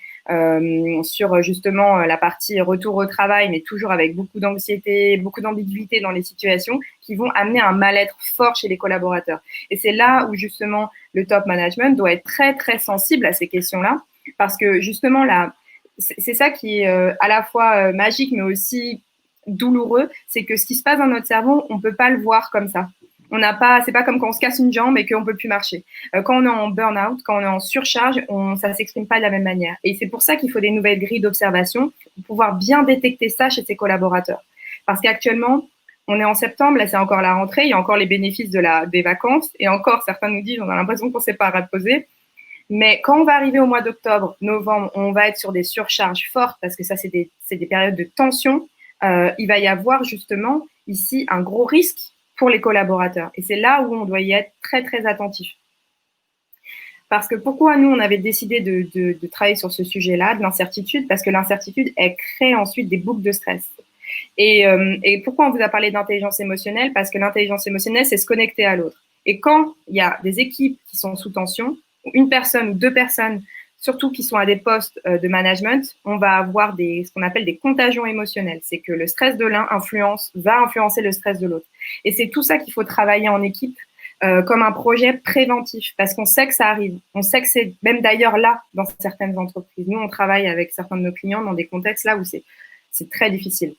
sur justement la partie retour au travail, mais toujours avec beaucoup d'anxiété, beaucoup d'ambiguïté dans les situations, qui vont amener un mal-être fort chez les collaborateurs. Et c'est là où justement le top management doit être très très sensible à ces questions-là, parce que justement là, c'est ça qui est à la fois magique, mais aussi douloureux, c'est que ce qui se passe dans notre cerveau, on peut pas le voir comme ça. On n'a pas, c'est pas comme quand on se casse une jambe et qu'on peut plus marcher. Quand on est en burn-out, quand on est en surcharge, ça s'exprime pas de la même manière. Et c'est pour ça qu'il faut des nouvelles grilles d'observation pour pouvoir bien détecter ça chez ses collaborateurs. Parce qu'actuellement, on est en septembre, là c'est encore la rentrée, il y a encore les bénéfices des vacances, et encore certains nous disent, on a l'impression qu'on s'est pas reposé. Mais quand on va arriver au mois d'octobre, novembre, on va être sur des surcharges fortes parce que ça, c'est des périodes de tension. Il va y avoir justement ici un gros risque pour les collaborateurs. Et c'est là où on doit y être très, très attentif. Parce que pourquoi nous, on avait décidé de travailler sur ce sujet-là, de l'incertitude? Parce que l'incertitude, elle crée ensuite des boucles de stress. Et pourquoi on vous a parlé d'intelligence émotionnelle? Parce que l'intelligence émotionnelle, c'est se connecter à l'autre. Et quand il y a des équipes qui sont sous tension, une personne ou deux personnes, surtout qui sont à des postes de management, on va avoir ce qu'on appelle des contagions émotionnelles. C'est que le stress de l'un va influencer le stress de l'autre. Et c'est tout ça qu'il faut travailler en équipe comme un projet préventif, parce qu'on sait que ça arrive. On sait que c'est même d'ailleurs là, dans certaines entreprises. Nous, on travaille avec certains de nos clients dans des contextes là où c'est très difficile.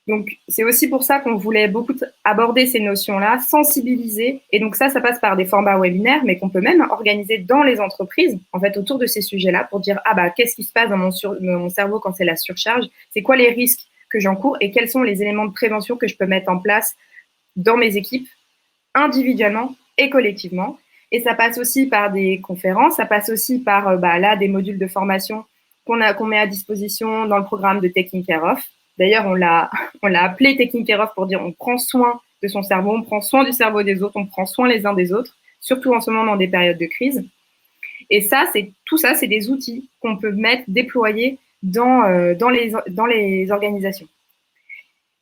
Donc, c'est aussi pour ça qu'on voulait beaucoup aborder ces notions-là, sensibiliser. Et donc, ça passe par des formats webinaires, mais qu'on peut même organiser dans les entreprises, en fait, autour de ces sujets-là, pour dire, qu'est-ce qui se passe dans mon cerveau quand c'est la surcharge? C'est quoi les risques que j'encours et quels sont les éléments de prévention que je peux mettre en place dans mes équipes, individuellement et collectivement. Et ça passe aussi par des conférences, ça passe aussi par, des modules de formation qu'on met à disposition dans le programme de Taking Care of. D'ailleurs, on l'a appelé Taking Care of pour dire on prend soin de son cerveau, on prend soin du cerveau des autres, on prend soin les uns des autres, surtout en ce moment dans des périodes de crise. Et tout ça, c'est des outils qu'on peut déployer dans les organisations.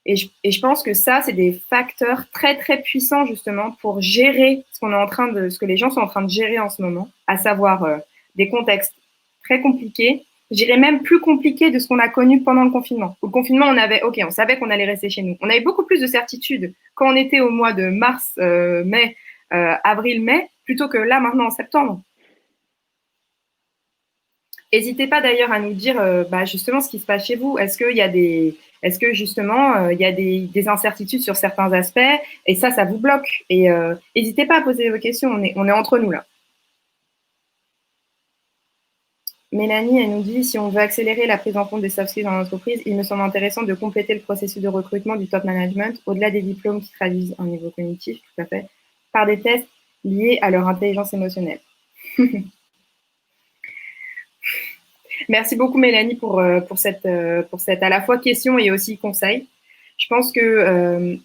Et je pense que ça, c'est des facteurs très, très puissants, justement, pour gérer ce que les gens sont en train de gérer en ce moment, à savoir des contextes très compliqués, je dirais même plus compliqués de ce qu'on a connu pendant le confinement. Au confinement, on savait qu'on allait rester chez nous. On avait beaucoup plus de certitude quand on était au mois de mars, mai, avril, mai, plutôt que là, maintenant, en septembre. N'hésitez pas d'ailleurs à nous dire justement ce qui se passe chez vous. Est-ce que justement il y a des incertitudes sur certains aspects et ça vous bloque? Et n'hésitez pas à poser vos questions. On est entre nous là. Mélanie, elle nous dit, si on veut accélérer la prise en compte des soft skills dans l'entreprise, il me semble intéressant de compléter le processus de recrutement du top management, au-delà des diplômes qui traduisent un niveau cognitif, tout à fait, par des tests liés à leur intelligence émotionnelle. Merci beaucoup Mélanie pour cette à la fois question et aussi conseil. Je pense que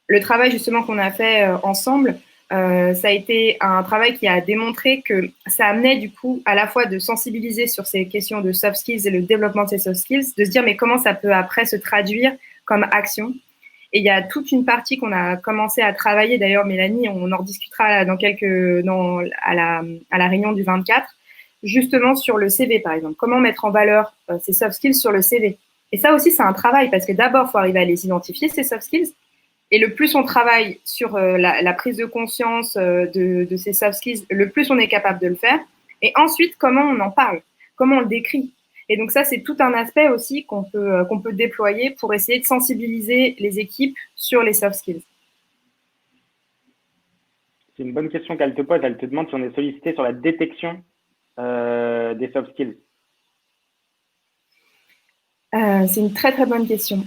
le travail justement qu'on a fait ensemble, ça a été un travail qui a démontré que ça amenait du coup à la fois de sensibiliser sur ces questions de soft skills et le développement de ces soft skills, de se dire mais comment ça peut après se traduire comme action. Et il y a toute une partie qu'on a commencé à travailler. D'ailleurs, Mélanie, on en rediscutera à la réunion du 24, justement sur le CV, par exemple. Comment mettre en valeur ces soft skills sur le CV. Et ça aussi, c'est un travail, parce que d'abord, il faut arriver à les identifier, ces soft skills. Et le plus on travaille sur la prise de conscience de ces soft skills, le plus on est capable de le faire. Et ensuite, comment on en parle, comment on le décrit. Et donc ça, c'est tout un aspect aussi qu'on peut déployer pour essayer de sensibiliser les équipes sur les soft skills. C'est une bonne question qu'elle te pose. Elle te demande si on est sollicité sur la détection des soft skills. C'est une très, très bonne question.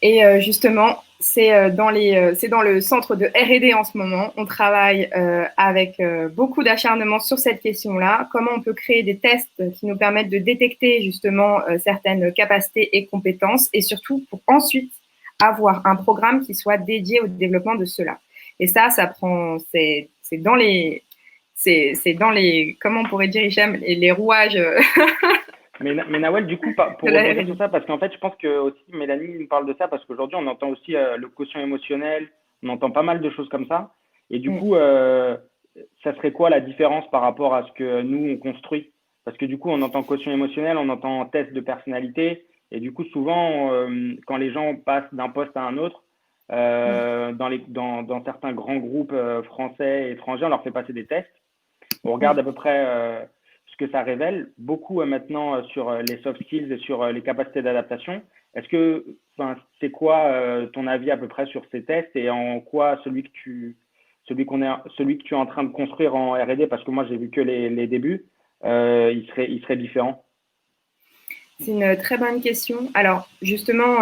Et justement, c'est dans le centre de R&D en ce moment. On travaille avec beaucoup d'acharnement sur cette question-là. Comment on peut créer des tests qui nous permettent de détecter justement certaines capacités et compétences, et surtout pour ensuite avoir un programme qui soit dédié au développement de cela. Et ça prend, c'est dans les, comment on pourrait dire, Hicham, les rouages. Mais Nawel, du coup, pour revenir sur ça, parce qu'en fait, je pense que aussi Mélanie nous parle de ça, parce qu'aujourd'hui, on entend aussi le quotient émotionnel, on entend pas mal de choses comme ça. Et du coup, ça serait quoi la différence par rapport à ce que nous, on construit Parce que du coup, on entend quotient émotionnel, on entend test de personnalité. Et du coup, souvent, quand les gens passent d'un poste à un autre, dans certains grands groupes français et étrangers, on leur fait passer des tests. On regarde à peu près ce que ça révèle. Beaucoup maintenant sur les soft skills et sur les capacités d'adaptation. Est-ce que, c'est quoi ton avis à peu près sur ces tests et en quoi celui que tu es en train de construire en R&D, parce que moi j'ai vu que les débuts, il serait différent? C'est une très bonne question. Alors, justement,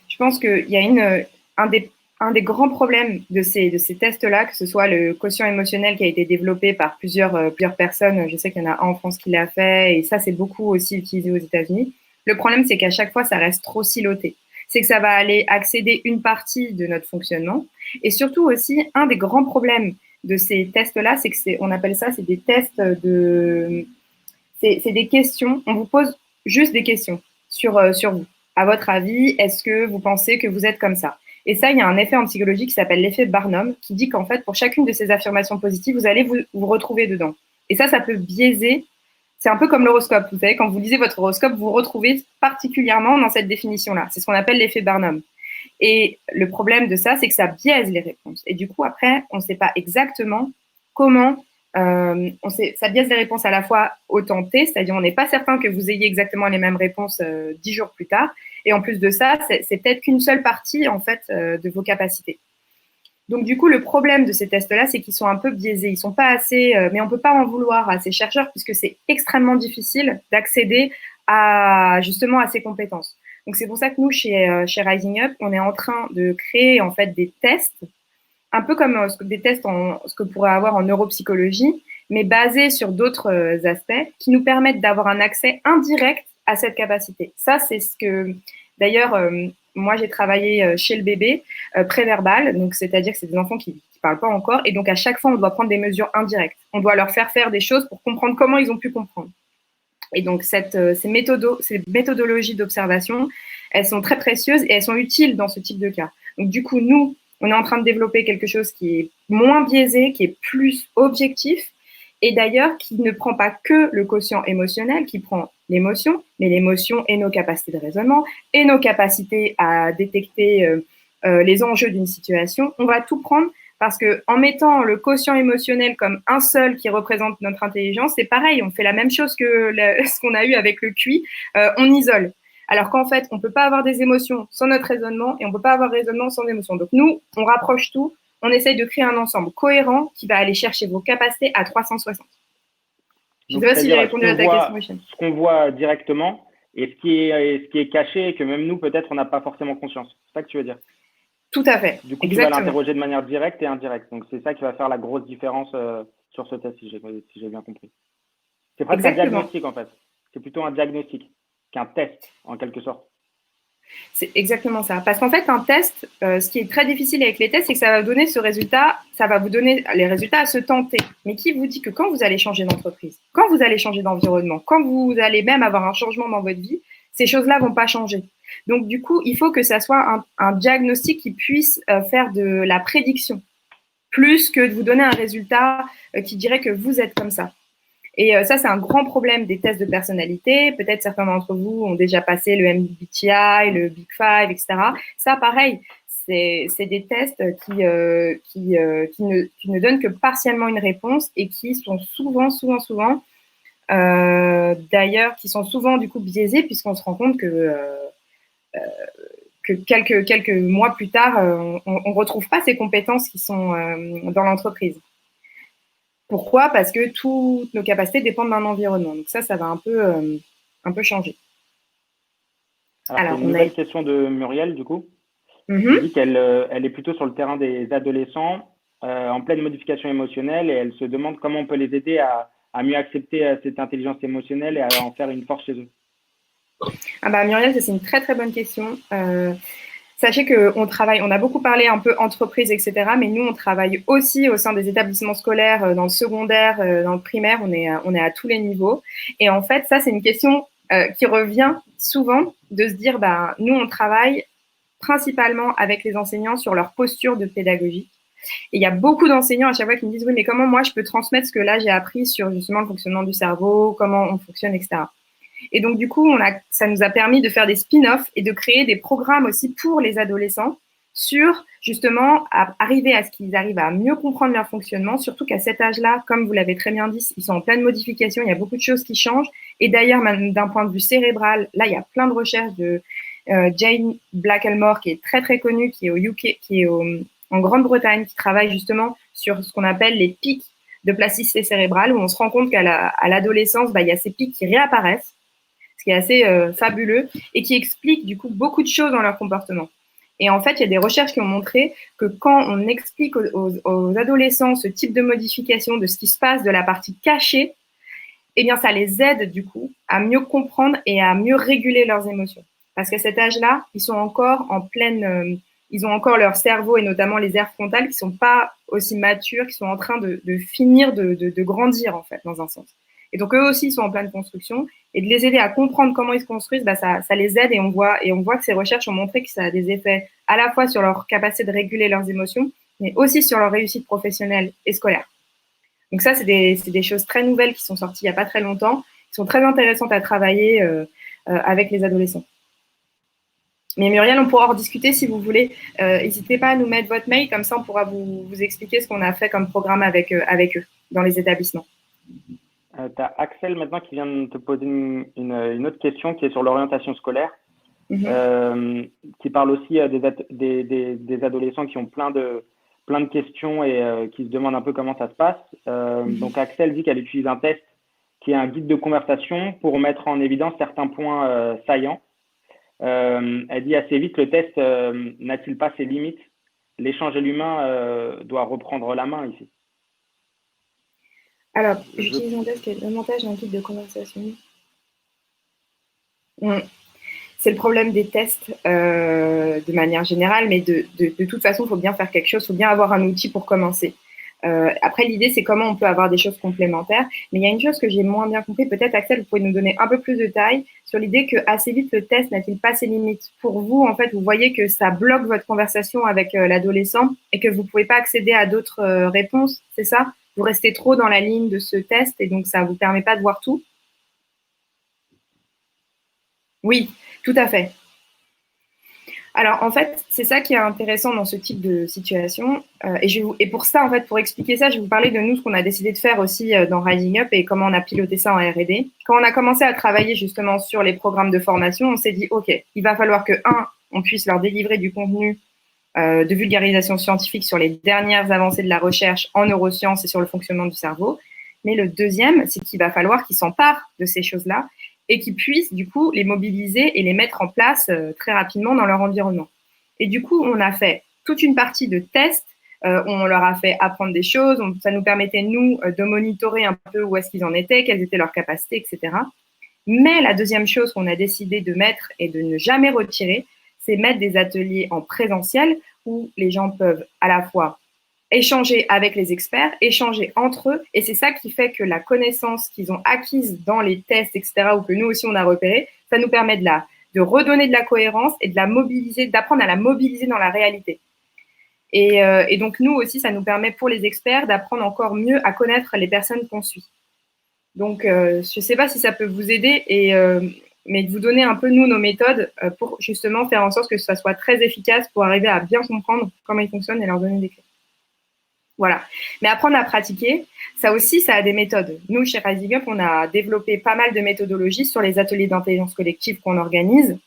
je pense qu'il y a un des grands problèmes de ces tests-là, que ce soit le quotient émotionnel qui a été développé par plusieurs personnes. Je sais qu'il y en a un en France qui l'a fait, et ça, c'est beaucoup aussi utilisé aux États-Unis. Le problème, c'est qu'à chaque fois, ça reste trop siloté. C'est que ça va aller accéder une partie de notre fonctionnement. Et surtout aussi, un des grands problèmes de ces tests-là, c'est que on appelle ça, c'est des tests c'est des questions. On vous pose juste des questions sur vous. À votre avis, est-ce que vous pensez que vous êtes comme ça? Et ça, il y a un effet en psychologie qui s'appelle l'effet Barnum, qui dit qu'en fait, pour chacune de ces affirmations positives, vous allez vous retrouver dedans. Et ça peut biaiser. C'est un peu comme l'horoscope. Vous savez, quand vous lisez votre horoscope, vous vous retrouvez particulièrement dans cette définition-là. C'est ce qu'on appelle l'effet Barnum. Et le problème de ça, c'est que ça biaise les réponses. Et du coup, après, on ne sait pas exactement comment ça biaise les réponses à la fois au tenté, c'est-à-dire on n'est pas certain que vous ayez exactement les mêmes réponses 10 jours plus tard. Et en plus de ça, c'est peut-être qu'une seule partie en fait de vos capacités. Donc du coup, le problème de ces tests-là, c'est qu'ils sont un peu biaisés. Ils sont pas assez, mais on peut pas en vouloir à ces chercheurs puisque c'est extrêmement difficile d'accéder justement à ces compétences. Donc c'est pour ça que nous, chez Rising Up, on est en train de créer en fait des tests un peu comme des tests ce que pourrait avoir en neuropsychologie, mais basés sur d'autres aspects qui nous permettent d'avoir un accès indirect à cette capacité. Ça, c'est ce que, d'ailleurs, moi, j'ai travaillé chez le bébé préverbal, donc c'est-à-dire que c'est des enfants qui parlent pas encore, et donc à chaque fois, on doit prendre des mesures indirectes. On doit leur faire des choses pour comprendre comment ils ont pu comprendre. Et donc, ces méthodologies d'observation, elles sont très précieuses et elles sont utiles dans ce type de cas. Donc, du coup, nous, on est en train de développer quelque chose qui est moins biaisé, qui est plus objectif, et d'ailleurs qui ne prend pas que le quotient émotionnel, qui prend l'émotion, mais l'émotion et nos capacités de raisonnement, et nos capacités à détecter les enjeux d'une situation. On va tout prendre parce qu'en mettant le quotient émotionnel comme un seul qui représente notre intelligence, c'est pareil, on fait la même chose que ce qu'on a eu avec le QI, on isole. Alors qu'en fait, on ne peut pas avoir des émotions sans notre raisonnement et on ne peut pas avoir raisonnement sans émotion. Donc nous, on rapproche tout, on essaye de créer un ensemble cohérent qui va aller chercher vos capacités à 360. Je ne sais pas si j'ai répondu à ta question, Michel. Ce qu'on voit directement et ce qui est caché et que même nous, peut-être, on n'a pas forcément conscience. C'est ça que tu veux dire? Tout à fait. Du coup, tu vas l'interroger de manière directe et indirecte. Donc, c'est ça qui va faire la grosse différence sur ce test, si j'ai bien compris. C'est presque un diagnostic, en fait. C'est plutôt un diagnostic qu'un test, en quelque sorte. C'est exactement ça. Parce qu'en fait, un test, ce qui est très difficile avec les tests, c'est que ça va vous donner ce résultat, ça va vous donner les résultats à se tenter. Mais qui vous dit que quand vous allez changer d'entreprise, quand vous allez changer d'environnement, quand vous allez même avoir un changement dans votre vie, ces choses-là vont pas changer. Donc, du coup, il faut que ça soit un diagnostic qui puisse faire de la prédiction, plus que de vous donner un résultat qui dirait que vous êtes comme ça. Et ça, c'est un grand problème des tests de personnalité. Peut-être certains d'entre vous ont déjà passé le MBTI, le Big Five, etc. Ça, pareil, c'est des tests qui ne donnent que partiellement une réponse et qui sont souvent, d'ailleurs, qui sont souvent du coup biaisés puisqu'on se rend compte que quelques mois plus tard, on ne retrouve pas ces compétences qui sont dans l'entreprise. Pourquoi? Parce que toutes nos capacités dépendent d'un environnement. Donc ça va un peu changer. Alors une nouvelle question de Muriel, du coup. Elle dit qu'elle est plutôt sur le terrain des adolescents en pleine modification émotionnelle et elle se demande comment on peut les aider à mieux accepter cette intelligence émotionnelle et à en faire une force chez eux. Muriel, c'est une très très bonne question. Sachez qu'on travaille, on a beaucoup parlé un peu entreprise, etc. Mais nous, on travaille aussi au sein des établissements scolaires, dans le secondaire, dans le primaire. On est à tous les niveaux. Et en fait, ça, c'est une question qui revient souvent de se dire, nous, on travaille principalement avec les enseignants sur leur posture de pédagogie. Et il y a beaucoup d'enseignants à chaque fois qui me disent, oui, mais comment moi je peux transmettre ce que là j'ai appris sur justement le fonctionnement du cerveau, comment on fonctionne, etc. Et donc, du coup, ça nous a permis de faire des spin-offs et de créer des programmes aussi pour les adolescents sur justement arriver à ce qu'ils arrivent à mieux comprendre leur fonctionnement, surtout qu'à cet âge-là, comme vous l'avez très bien dit, ils sont en pleine modification, il y a beaucoup de choses qui changent. Et d'ailleurs, d'un point de vue cérébral, là, il y a plein de recherches de Jane Black-Elmore, qui est très, très connue, qui est au UK, en Grande-Bretagne, qui travaille justement sur ce qu'on appelle les pics de plasticité cérébrale, où on se rend compte qu'à l'adolescence, il y a ces pics qui réapparaissent, ce qui est assez fabuleux, et qui explique du coup beaucoup de choses dans leur comportement. Et en fait, il y a des recherches qui ont montré que quand on explique aux adolescents ce type de modification, de ce qui se passe de la partie cachée, eh bien, ça les aide du coup à mieux comprendre et à mieux réguler leurs émotions. Parce qu'à cet âge-là, ils sont encore en pleine, ils ont encore leur cerveau et notamment les aires frontales qui sont pas aussi matures, qui sont en train de finir de grandir en fait dans un sens. Et donc eux aussi ils sont en pleine construction et de les aider à comprendre comment ils se construisent, ça les aide et on voit que ces recherches ont montré que ça a des effets à la fois sur leur capacité de réguler leurs émotions, mais aussi sur leur réussite professionnelle et scolaire. Donc ça, c'est des choses très nouvelles qui sont sorties il n'y a pas très longtemps, qui sont très intéressantes à travailler avec les adolescents. Mais Muriel, on pourra en rediscuter si vous voulez. N'hésitez pas à nous mettre votre mail, comme ça on pourra vous expliquer ce qu'on a fait comme programme avec eux dans les établissements. Tu as Axel maintenant qui vient de te poser une autre question qui est sur l'orientation scolaire, qui parle aussi des adolescents qui ont plein de questions et qui se demandent un peu comment ça se passe. Donc Axel dit qu'elle utilise un test qui est un guide de conversation pour mettre en évidence certains points saillants. Elle dit assez vite, le test n'a-t-il pas ses limites? L'échange et l'humain doit reprendre la main ici. Alors, j'utilise un test qui est l'avantage d'un guide de conversation. C'est le problème des tests de manière générale, mais de toute façon, il faut bien faire quelque chose, il faut bien avoir un outil pour commencer. Après, l'idée, c'est comment on peut avoir des choses complémentaires. Mais il y a une chose que j'ai moins bien compris. Peut-être, Axel, vous pouvez nous donner un peu plus de détails sur l'idée que assez vite, le test n'a-t-il pas ses limites? Pour vous, en fait, vous voyez que ça bloque votre conversation avec l'adolescent et que vous ne pouvez pas accéder à d'autres réponses, c'est ça? Vous restez trop dans la ligne de ce test et donc ça ne vous permet pas de voir tout? Oui, tout à fait. Alors, en fait, c'est ça qui est intéressant dans ce type de situation. Et pour ça, en fait, pour expliquer ça, je vais vous parler de nous, ce qu'on a décidé de faire aussi dans Rising Up et comment on a piloté ça en R&D. Quand on a commencé à travailler justement sur les programmes de formation, on s'est dit, OK, il va falloir que, on puisse leur délivrer du contenu de vulgarisation scientifique sur les dernières avancées de la recherche en neurosciences et sur le fonctionnement du cerveau. Mais le deuxième, c'est qu'il va falloir qu'ils s'emparent de ces choses-là et qu'ils puissent du coup les mobiliser et les mettre en place très rapidement dans leur environnement. Et du coup, on a fait toute une partie de tests, on leur a fait apprendre des choses, ça nous permettait, nous, de monitorer un peu où est-ce qu'ils en étaient, quelles étaient leurs capacités, etc. Mais la deuxième chose qu'on a décidé de mettre et de ne jamais retirer, c'est mettre des ateliers en présentiel où les gens peuvent à la fois échanger avec les experts, échanger entre eux. Et c'est ça qui fait que la connaissance qu'ils ont acquise dans les tests, etc., ou que nous aussi on a repéré, ça nous permet de redonner de la cohérence et de la mobiliser, d'apprendre à la mobiliser dans la réalité. Et donc nous aussi, ça nous permet pour les experts d'apprendre encore mieux à connaître les personnes qu'on suit. Donc je ne sais pas si ça peut vous aider, mais de vous donner un peu, nous, nos méthodes pour justement faire en sorte que ça soit très efficace pour arriver à bien comprendre comment ils fonctionnent et leur donner des clés. Voilà. Mais apprendre à pratiquer, ça aussi, ça a des méthodes. Nous, chez Rising Up, on a développé pas mal de méthodologies sur les ateliers d'intelligence collective qu'on organise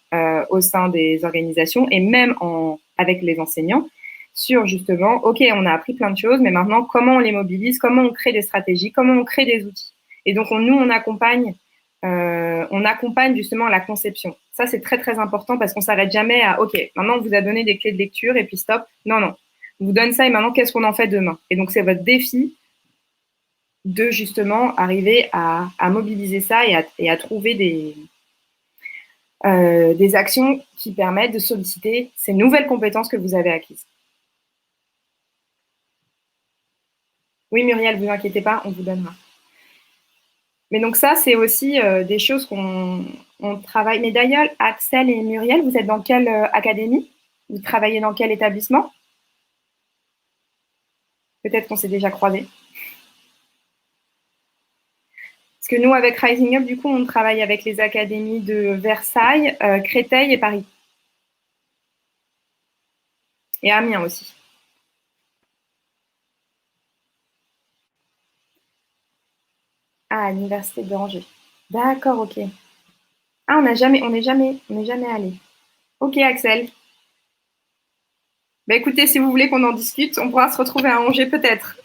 au sein des organisations et même avec les enseignants sur justement, OK, on a appris plein de choses, mais maintenant, comment on les mobilise, comment on crée des stratégies, comment on crée des outils. Et donc, on accompagne justement la conception. Ça, c'est très, très important parce qu'on s'arrête jamais à, OK, maintenant, on vous a donné des clés de lecture et puis stop. Non, non. On vous donne ça et maintenant, qu'est-ce qu'on en fait demain? Et donc, c'est votre défi de justement arriver à mobiliser ça et à trouver des actions qui permettent de solliciter ces nouvelles compétences que vous avez acquises. Oui, Muriel, vous inquiétez pas, on vous donnera. Mais donc ça, c'est aussi des choses qu'on travaille. Mais d'ailleurs, Axel et Muriel, vous êtes dans quelle académie? Vous travaillez dans quel établissement? Peut-être qu'on s'est déjà croisés. Parce que nous, avec Rising Up, du coup, on travaille avec les académies de Versailles, Créteil et Paris. Et Amiens aussi. Ah, à l'université d'Angers. D'accord, ok. Ah, on n'est jamais allé. Ok, Axel. Bah, écoutez, si vous voulez qu'on en discute, on pourra se retrouver à Angers peut-être.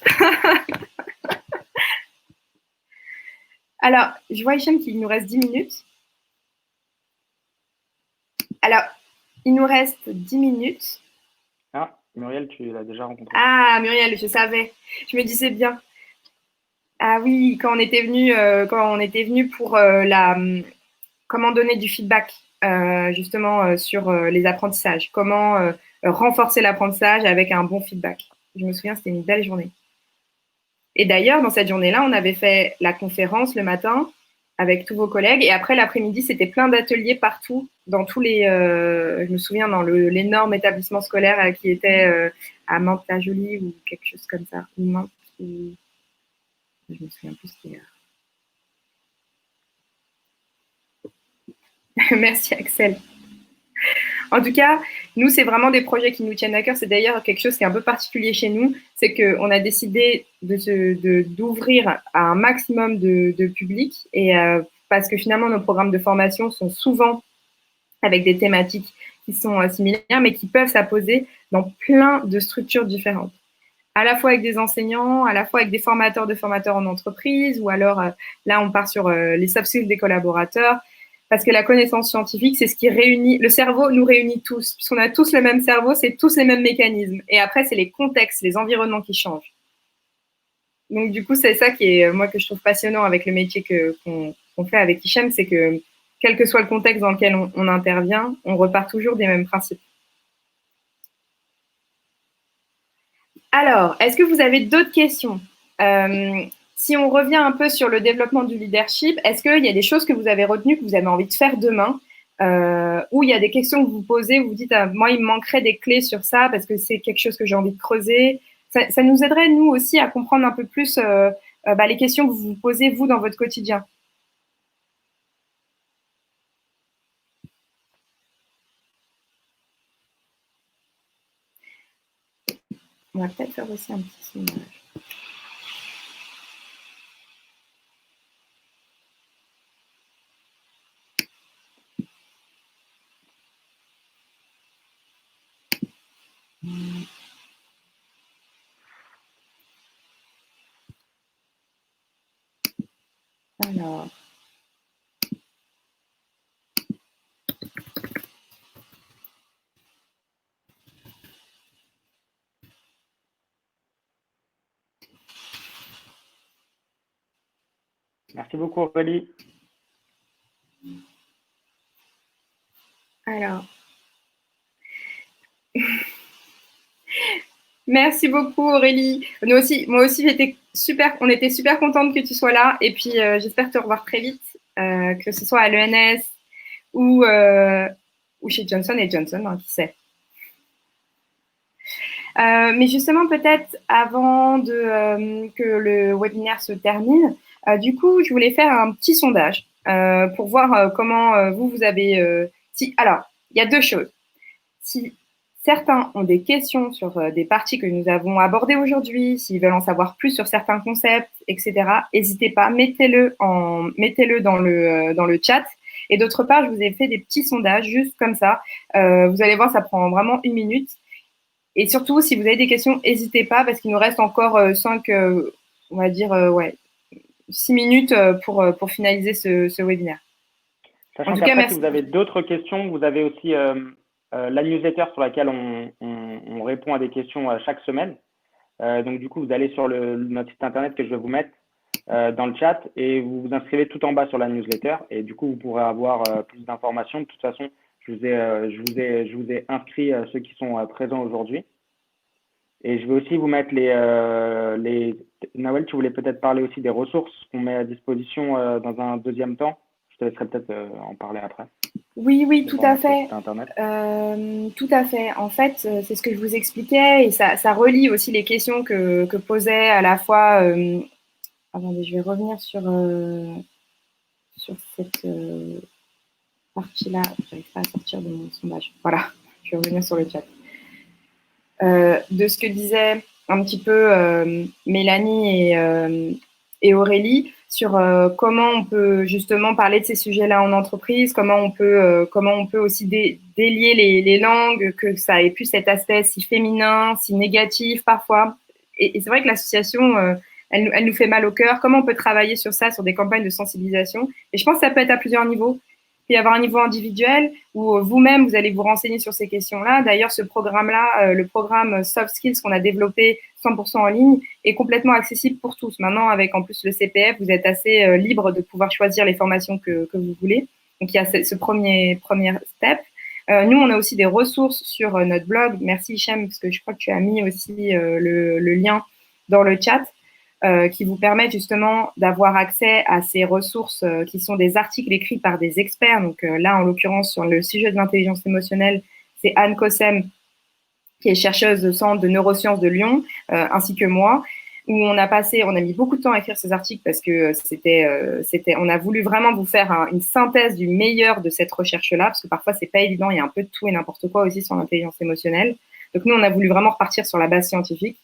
Alors, je vois, Hichem, qu'il nous reste 10 minutes. Alors, il nous reste 10 minutes. Ah, Muriel, tu l'as déjà rencontré. Ah, Muriel, je savais. Je me disais bien. Ah oui, quand on était venu pour comment donner du feedback justement sur les apprentissages, comment renforcer l'apprentissage avec un bon feedback. Je me souviens, c'était une belle journée. Et d'ailleurs, dans cette journée-là, on avait fait la conférence le matin avec tous vos collègues. Et après, l'après-midi, c'était plein d'ateliers partout, dans tous les. Je me souviens, dans l'énorme établissement scolaire qui était à Mantes-la-Jolie ou quelque chose comme ça. Ou Mantes, ou... Je me souviens plus ce qu'il y a. Merci, Axel. En tout cas, nous, c'est vraiment des projets qui nous tiennent à cœur. C'est d'ailleurs quelque chose qui est un peu particulier chez nous, c'est qu'on a décidé d'ouvrir à un maximum de public et parce que finalement, nos programmes de formation sont souvent avec des thématiques qui sont similaires, mais qui peuvent s'apposer dans plein de structures différentes. À la fois avec des enseignants, à la fois avec des formateurs de formateurs en entreprise, ou alors là, on part sur les soft skills des collaborateurs, parce que la connaissance scientifique, c'est ce qui réunit, le cerveau nous réunit tous, puisqu'on a tous le même cerveau, c'est tous les mêmes mécanismes. Et après, c'est les contextes, les environnements qui changent. Donc, du coup, c'est ça qui est, moi, que je trouve passionnant avec le métier qu'on fait avec Hichem, c'est que, quel que soit le contexte dans lequel on intervient, on repart toujours des mêmes principes. Alors, est-ce que vous avez d'autres questions Si on revient un peu sur le développement du leadership, est-ce qu'il y a des choses que vous avez retenues, que vous avez envie de faire demain ou il y a des questions que vous posez, où vous dites moi, il me manquerait des clés sur ça parce que c'est quelque chose que j'ai envie de creuser. Ça nous aiderait, nous aussi, à comprendre un peu plus les questions que vous vous posez, vous, dans votre quotidien. On va peut-être faire aussi un petit sondage. Alors. Merci beaucoup, Aurélie. Alors. Merci beaucoup Aurélie. Moi aussi, on était super contente que tu sois là. Et puis, j'espère te revoir très vite, que ce soit à l'ENS ou chez Johnson Johnson, hein, qui sait. Mais justement, peut-être avant que le webinaire se termine, du coup, je voulais faire un petit sondage pour voir comment vous avez... Alors, il y a deux choses. Si certains ont des questions sur des parties que nous avons abordées aujourd'hui, s'ils veulent en savoir plus sur certains concepts, etc., n'hésitez pas, mettez-le dans le chat. Et d'autre part, je vous ai fait des petits sondages juste comme ça. Vous allez voir, ça prend vraiment 1 minute. Et surtout, si vous avez des questions, n'hésitez pas parce qu'il nous reste encore 6 minutes pour finaliser ce webinaire. Sachant qu'après, si vous avez d'autres questions, vous avez aussi la newsletter sur laquelle on répond à des questions chaque semaine. Donc, du coup, vous allez sur notre site internet que je vais vous mettre dans le chat et vous vous inscrivez tout en bas sur la newsletter. Et du coup, vous pourrez avoir plus d'informations. De toute façon, je vous ai inscrit ceux qui sont présents aujourd'hui. Et je vais aussi vous mettre Nawel, tu voulais peut-être parler aussi des ressources qu'on met à disposition dans un deuxième temps. Je te laisserai peut-être en parler après. Oui, tout à fait. Internet. Tout à fait. En fait, c'est ce que je vous expliquais et ça relie aussi les questions que posait à la fois. Attendez, je vais revenir sur cette partie-là. J'arrive pas à sortir de mon sondage. Voilà, je vais revenir sur le chat. De ce que disaient un petit peu Mélanie et Aurélie sur comment on peut justement parler de ces sujets-là en entreprise, comment on peut aussi délier les langues, que ça ait plus cet aspect si féminin, si négatif parfois. Et c'est vrai que l'association, elle nous fait mal au cœur. Comment on peut travailler sur ça, sur des campagnes de sensibilisation? Et je pense que ça peut être à plusieurs niveaux. Il peut y avoir un niveau individuel où vous-même, vous allez vous renseigner sur ces questions-là. D'ailleurs, ce programme-là, le programme Soft Skills qu'on a développé 100% en ligne, est complètement accessible pour tous. Maintenant, avec en plus le CPF, vous êtes assez libre de pouvoir choisir les formations que vous voulez. Donc, il y a ce premier step. Nous, on a aussi des ressources sur notre blog. Merci Hichem, parce que je crois que tu as mis aussi le lien dans le chat. Qui vous permettent justement d'avoir accès à ces ressources qui sont des articles écrits par des experts. Donc là, en l'occurrence, sur le sujet de l'intelligence émotionnelle, c'est Anne Kossem, qui est chercheuse au Centre de neurosciences de Lyon, ainsi que moi, où on a mis beaucoup de temps à écrire ces articles parce que on a voulu vraiment vous faire une synthèse du meilleur de cette recherche-là, parce que parfois, c'est pas évident, il y a un peu de tout et n'importe quoi aussi sur l'intelligence émotionnelle. Donc nous, on a voulu vraiment repartir sur la base scientifique.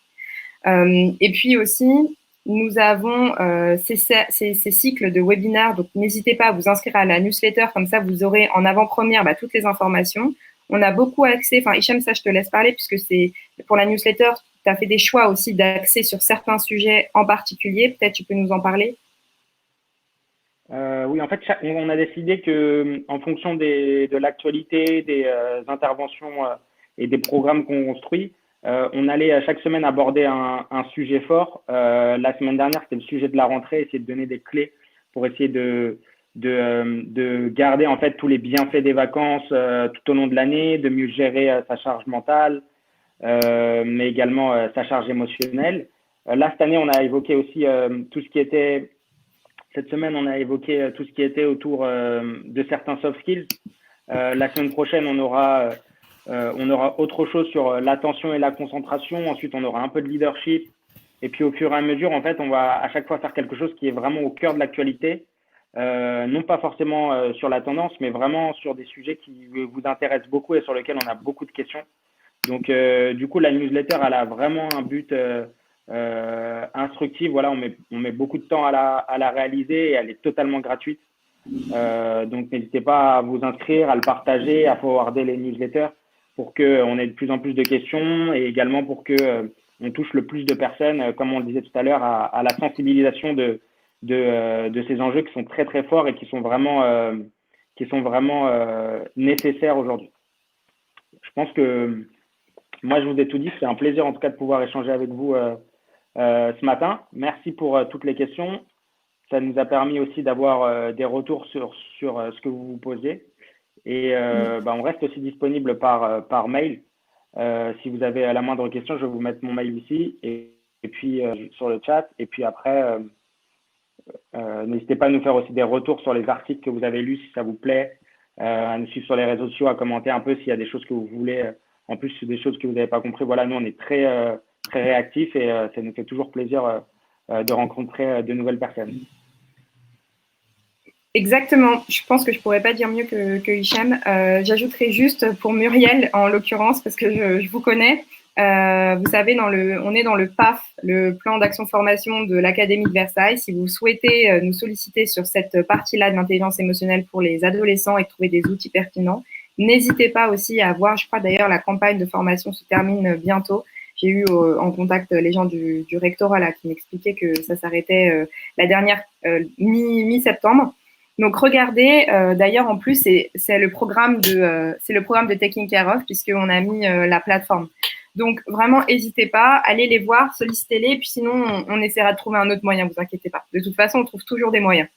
Et puis aussi, nous avons ces cycles de webinaires, donc n'hésitez pas à vous inscrire à la newsletter, comme ça vous aurez en avant-première toutes les informations. On a beaucoup accès, Hichem, ça je te laisse parler, puisque c'est pour la newsletter, tu as fait des choix aussi d'accès sur certains sujets en particulier, peut-être tu peux nous en parler? Oui, en fait, on a décidé que, en fonction de l'actualité, des interventions et des programmes qu'on construit, on allait chaque semaine aborder un sujet fort. La semaine dernière, c'était le sujet de la rentrée, essayer de donner des clés pour essayer de garder en fait tous les bienfaits des vacances tout au long de l'année, de mieux gérer sa charge mentale, mais également sa charge émotionnelle. Là, cette année, on a évoqué aussi tout ce qui était. Cette semaine, on a évoqué tout ce qui était autour de certains soft skills. La semaine prochaine, on aura autre chose sur l'attention et la concentration. Ensuite, on aura un peu de leadership. Et puis, au fur et à mesure, en fait, on va à chaque fois faire quelque chose qui est vraiment au cœur de l'actualité. Non pas forcément sur la tendance, mais vraiment sur des sujets qui vous intéressent beaucoup et sur lesquels on a beaucoup de questions. Donc, du coup, la newsletter, elle a vraiment un but instructif. Voilà, on met beaucoup de temps à la réaliser et elle est totalement gratuite. Donc, n'hésitez pas à vous inscrire, à le partager, à forwarder les newsletters pour qu'on ait de plus en plus de questions et également pour que on touche le plus de personnes, comme on le disait tout à l'heure, à la sensibilisation de ces enjeux qui sont très très forts et qui sont vraiment nécessaires aujourd'hui. Je pense que moi, je vous ai tout dit. C'est un plaisir en tout cas de pouvoir échanger avec vous ce matin. Merci pour toutes les questions. Ça nous a permis aussi d'avoir des retours sur ce que vous vous posez. Et on reste aussi disponible par mail. Si vous avez la moindre question, je vais vous mettre mon mail ici et puis sur le chat. Et puis après, n'hésitez pas à nous faire aussi des retours sur les articles que vous avez lus si ça vous plaît, à nous suivre sur les réseaux sociaux, à commenter un peu s'il y a des choses que vous voulez, en plus des choses que vous n'avez pas compris. Voilà, nous on est très réactifs et ça nous fait toujours plaisir de rencontrer de nouvelles personnes. Exactement. Je pense que je pourrais pas dire mieux que Hichem. J'ajouterais juste pour Muriel, en l'occurrence, parce que je vous connais. Vous savez, on est dans le PAF, le plan d'action formation de l'Académie de Versailles. Si vous souhaitez nous solliciter sur cette partie-là de l'intelligence émotionnelle pour les adolescents et trouver des outils pertinents, n'hésitez pas aussi à voir, je crois d'ailleurs, la campagne de formation se termine bientôt. J'ai eu en contact les gens du rectorat là, qui m'expliquaient que ça s'arrêtait la dernière mi-septembre. Donc regardez, d'ailleurs en plus c'est le programme de Taking Care of puisqu'on a mis la plateforme. Donc vraiment n'hésitez pas, allez les voir, sollicitez-les, puis sinon on essaiera de trouver un autre moyen, vous inquiétez pas. De toute façon, on trouve toujours des moyens.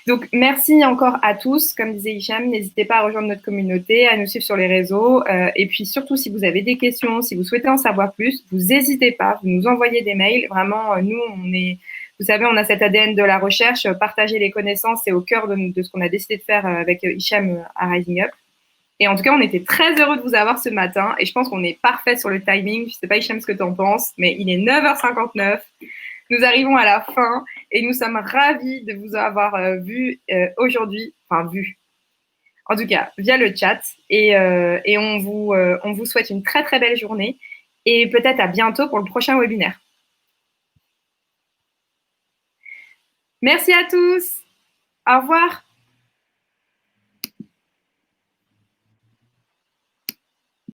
Donc merci encore à tous, comme disait Hichem, n'hésitez pas à rejoindre notre communauté, à nous suivre sur les réseaux, et puis surtout si vous avez des questions, si vous souhaitez en savoir plus, vous n'hésitez pas, vous nous envoyez des mails. Vraiment, nous Vous savez, on a cet ADN de la recherche, partager les connaissances, c'est au cœur de ce qu'on a décidé de faire avec Hicham à Rising Up. Et en tout cas, on était très heureux de vous avoir ce matin et je pense qu'on est parfait sur le timing. Je ne sais pas, Hicham, ce que tu en penses, mais il est 9h59. Nous arrivons à la fin et nous sommes ravis de vous avoir vu aujourd'hui, enfin vu, en tout cas via le chat. Et on vous souhaite une très très belle journée et peut-être à bientôt pour le prochain webinaire. Merci à tous. Au revoir.